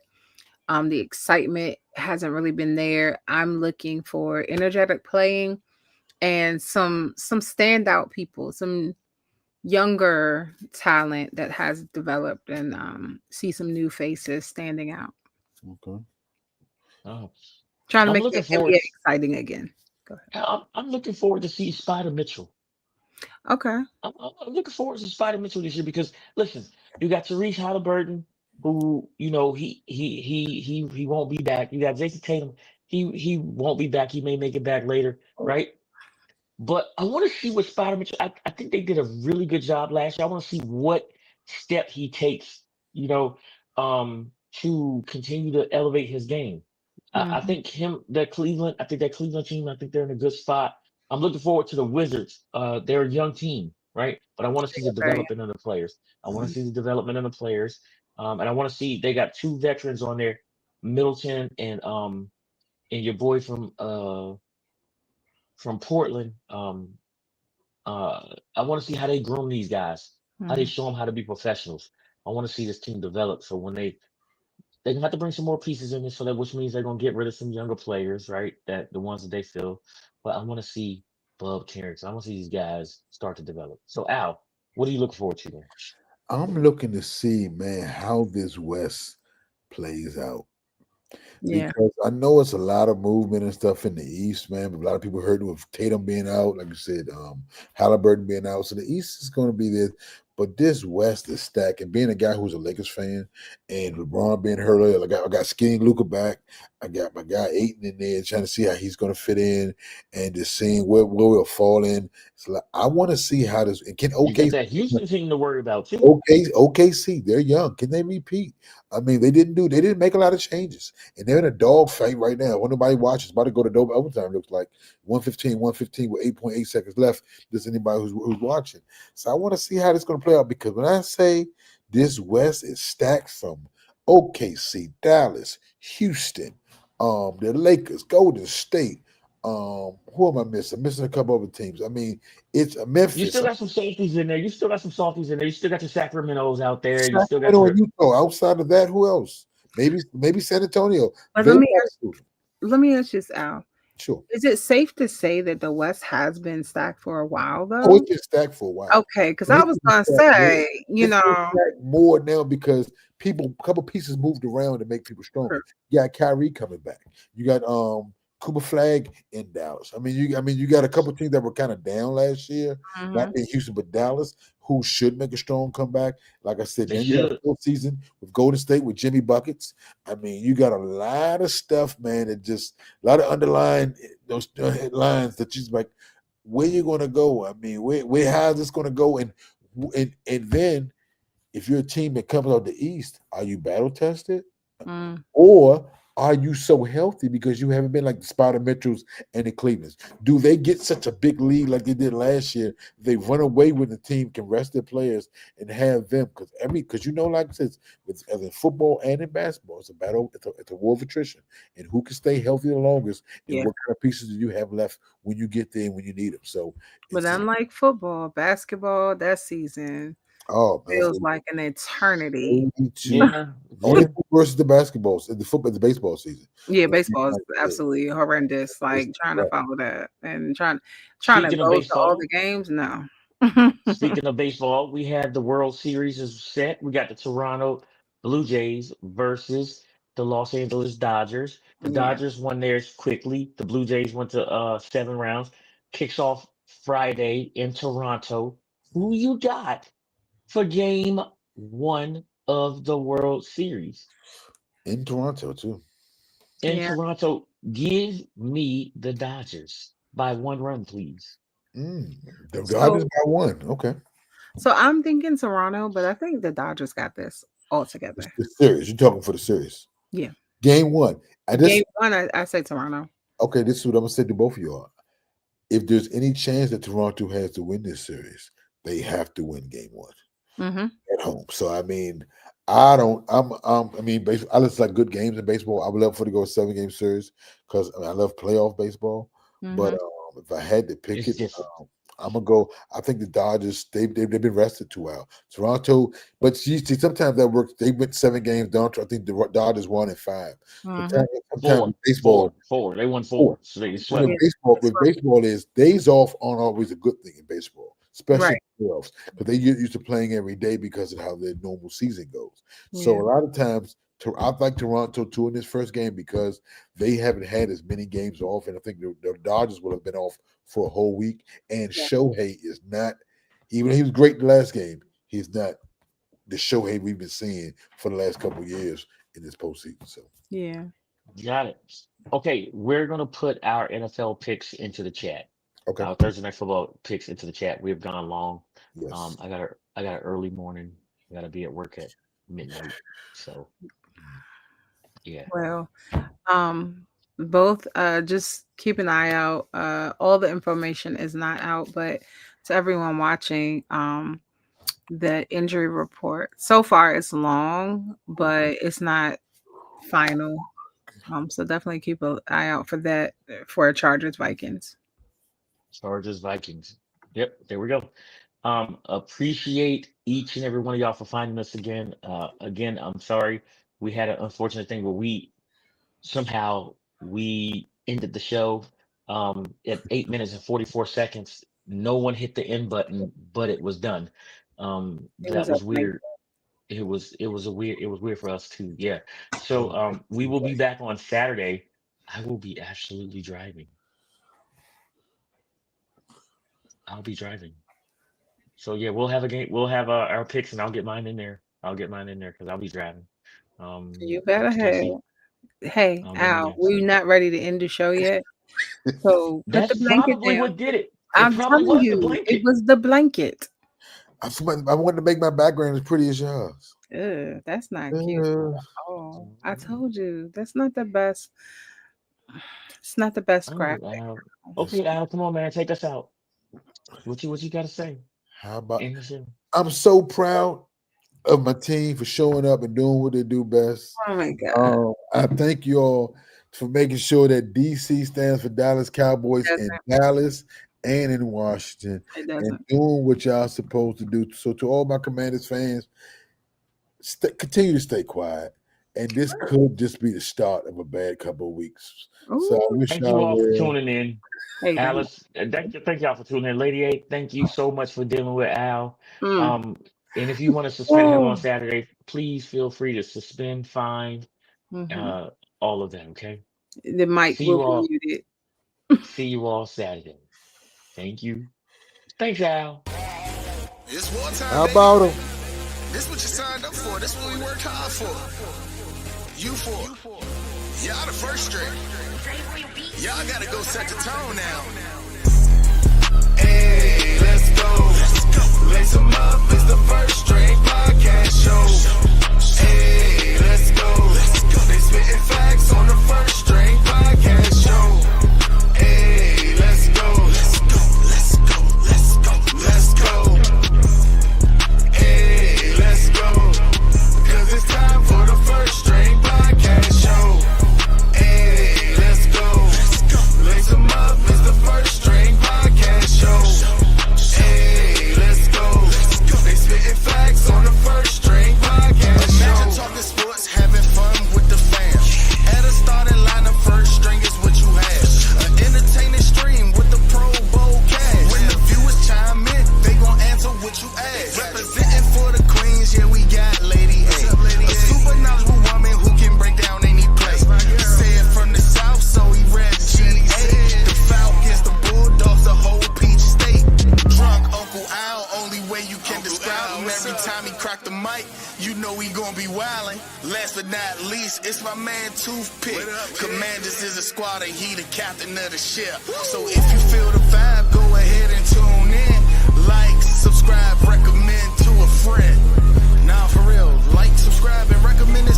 The excitement hasn't really been there. I'm looking for energetic playing and some standout people, some younger talent that has developed, and see some new faces standing out. Okay. Oh, Trying to I'm make looking the forward. NBA exciting again. Go ahead. I'm looking forward to see Spider Mitchell. Okay. I'm looking forward to Spider Mitchell this year because listen, you got Therese Halliburton, who he won't be back. You got Jason Tatum, he won't be back. He may make it back later, right? But I want to see what Spider Mitchell. I think they did a really good job last year. I want to see what step he takes, you know, to continue to elevate his game. I Mhm. think I think that Cleveland team, I think they're in a good spot. I'm looking forward to the Wizards. They're a young team, right? But I want to see the Very. development of the players. I want to see the development of the players. And I want to see they got two veterans on there, Middleton and your boy from Portland. I want to see how they groom these guys, how they Mhm. show them how to be professionals. I want to see this team develop. So when they're gonna have to bring some more pieces in it, so that which means they're gonna get rid of some younger players, right? That the ones that they feel. But I want to see Bub Terrence. I want to see these guys start to develop. So Al, what are you looking forward to there? I'm looking to see, man, how this West plays out. Yeah. Because I know it's a lot of movement and stuff in the East, man. But a lot of people heard with Tatum being out, like you said, Halliburton being out. So the East is going to be this, but this West is stacked. And being a guy who's a Lakers fan, and LeBron being hurt earlier, I got skinny Luca back. I got my guy Aiton in there, trying to see how he's going to fit in, and just seeing where we'll fall in. So like, I want to see how this and can You got OKC. that Houston team to worry about too. OKC, they're young. Can they repeat? I mean, they didn't make a lot of changes. And they're in a dog fight right now. When nobody watches, about to go to double overtime, looks like 115 with 8.8 seconds left. Does anybody who's watching. So I want to see how this is going to play out because when I say this West is stacked from OKC, Dallas, Houston, the Lakers, Golden State. Who am I missing? I'm missing a couple other teams. I mean, it's You Memphis. still got some safeties in there. You still got some softies in there. You still got your Sacramento's out there. You still got Sacramento and your Utah. Outside of that, who else? Maybe San Antonio. But Very let me nice. let me ask you this, Al. Sure. Is it safe to say that the West has been stacked for a while, Oh, it's though? been stacked for a while. Okay, because And I it's was been gonna stacked more. say, you It's been know, stacked more now because a couple pieces moved around to make people stronger. You got Kyrie coming back. You got Cooper Flag in Dallas. I mean, you got a couple teams that were kind of down last year, not in Houston, but Dallas, who should make a strong comeback. Like I said, They then you got a should. full season with Golden State with Jimmy Buckets. I mean, you got a lot of stuff, man, that just a lot of underlying those headlines that just like, where you going to go? I mean, where how is this going to go? And then if you're a team that comes out the East, are you battle tested? mm, Or are you so healthy because you haven't been like the Spider Mitchells and the Clevelands? Do they get such a big lead like they did last year? They run away when the team can rest their players and have them because like I said, as in football and in basketball, it's a battle. It's a war of attrition, and who can stay healthy the longest, and yeah. what kind of pieces do you have left when you get there and when you need them? So But it's unlike football, basketball, that season oh man, feels like an eternity. 82. Yeah. Only Yeah. versus the basketballs in the baseball season. Yeah, It's baseball is like, absolutely horrendous. it's Like trying to right. follow that and trying to Speaking of go to all the baseball, games. No. speaking of baseball, we have the World Series is set. We got the Toronto Blue Jays versus the Los Angeles Dodgers. The Yeah. Dodgers won theirs quickly. The Blue Jays went to 7 rounds. Kicks off Friday in Toronto. Who you got for game 1 of the World Series? In Toronto too. In Yeah. Toronto, give me the Dodgers by 1 run, please. The Dodgers So got one. Okay. I'm thinking Toronto, but I think the Dodgers got this all together. The series. You're talking for the series. Yeah. Game one. Game one, I say Toronto. Okay, this is what I'm gonna say to both of y'all. If there's any chance that Toronto has to win this series, they have to win game one Mm-hmm. at home. So I mean, I don't. I mean, I just like good games in baseball. I would love for it to go a 7-game series because I love playoff baseball. But Mm-hmm. if I had to pick It's it, different. I'm gonna go. I think the Dodgers they've been rested too well. Toronto, but you see, sometimes that works. They went 7 games down. I think the Dodgers won in 5. Mm-hmm. Sometimes Four, in baseball, four. They won four. 4, so they When swept in Yeah. them. baseball, with baseball is days off aren't always a good thing in baseball, especially Right. in the playoffs, because they get used to playing every day because of how their normal season goes. So Yeah. a lot of times, I like Toronto too in this first game because they haven't had as many games off, and I think the Dodgers will have been off for a whole week. And Yeah. Shohei is not, even though he was great the last game, he's not the Shohei we've been seeing for the last couple of years in this postseason. So Yeah. Got it. Okay, we're gonna put our NFL picks into the chat. okay, Our Thursday night football picks into the chat. We've gone long. yes. I got an early morning. I gotta be at work at midnight. So yeah. Well, both just keep an eye out. All the information is not out, but to everyone watching, the injury report so far it's long, but it's not final. So definitely keep an eye out for that for Chargers Vikings. Chargers, Vikings. Yep, there we go. Appreciate each and every one of y'all for finding us again. Again, I'm sorry we had an unfortunate thing where we ended the show at 8 minutes and 44 seconds. No one hit the end button, but it was done. It That was a was blank. weird. It was weird for us too. Yeah. So we will be back on Saturday. I will be absolutely driving. I'll be driving. So yeah, we'll have a game. We'll have our picks, and I'll get mine in there. I'll get mine in there because I'll be driving. You better have. Stacy, Hey, I'll get in Al, there. we're not ready to end the show yet. So put That's the blanket probably down. what did it. It I'm probably telling was the you, it blanket. was the blanket. I wanted to make my background as pretty as yours. Ugh, that's not cute. Oh, I told you that's not the best. It's not the best All right, graphic. Al. Okay, Al, come on, man, take us out. What you got to say How about? in the show? I'm so proud of my team for showing up and doing what they do best. Oh my god, I thank you all for making sure that DC stands for Dallas Cowboys in doesn't Dallas and in Washington it and doesn't? doing what y'all supposed to do. So to all my Commanders fans, continue to stay quiet and this could just be the start of a bad couple of weeks. So I wish Thank you y'all all for well. tuning in. Hey, Alice, thank y'all for tuning in. Lady A, thank you so much for dealing with Al. And if you want to suspend him on Saturday, please feel free to suspend, fine, all of them. Okay. the mic See will you all. be muted. See you all Saturday. Thank you. Thanks, Al. It's wartime. How about him? This what you signed up for. This what we worked hard for. You for. Y'all the first string. Y'all gotta go set the tone now. Hey, let's go. Lace 'em up. It's the first string podcast show. Hey, let's go. They spitting facts on the first string podcast show. Hey, let's go. Let's go. Let's go. Let's go. Let's go. Hey, let's go. Cause it's time for the first string podcast show. Hey, let's go. Lace 'em up. It's the first string podcast show. Hey, let's go. They spitting facts on the first string podcast show. Imagine talking sports, having fun with the fam. At a starting lineup, first string is what you have. An entertaining stream with the Pro Bowl cash. When the viewers chime in, they gon' answer what you ask. Representing for the Queens, yeah, we got Lady A. A super knowledgeable woman who can break down any play. Say it from the South, so he read GA. The Falcons, the Bulldogs, the whole Peach State. Drunk Uncle Al, only way you can describe him. Every time he crack the mic, you know he gon' be wildin'. Last but not least, it's my man Toothpick. Commanders is a squad and he the captain of the ship. So if you feel the vibe, go ahead and tune in. Like, subscribe, recommend to a friend. Nah, for real, like, subscribe, and recommend it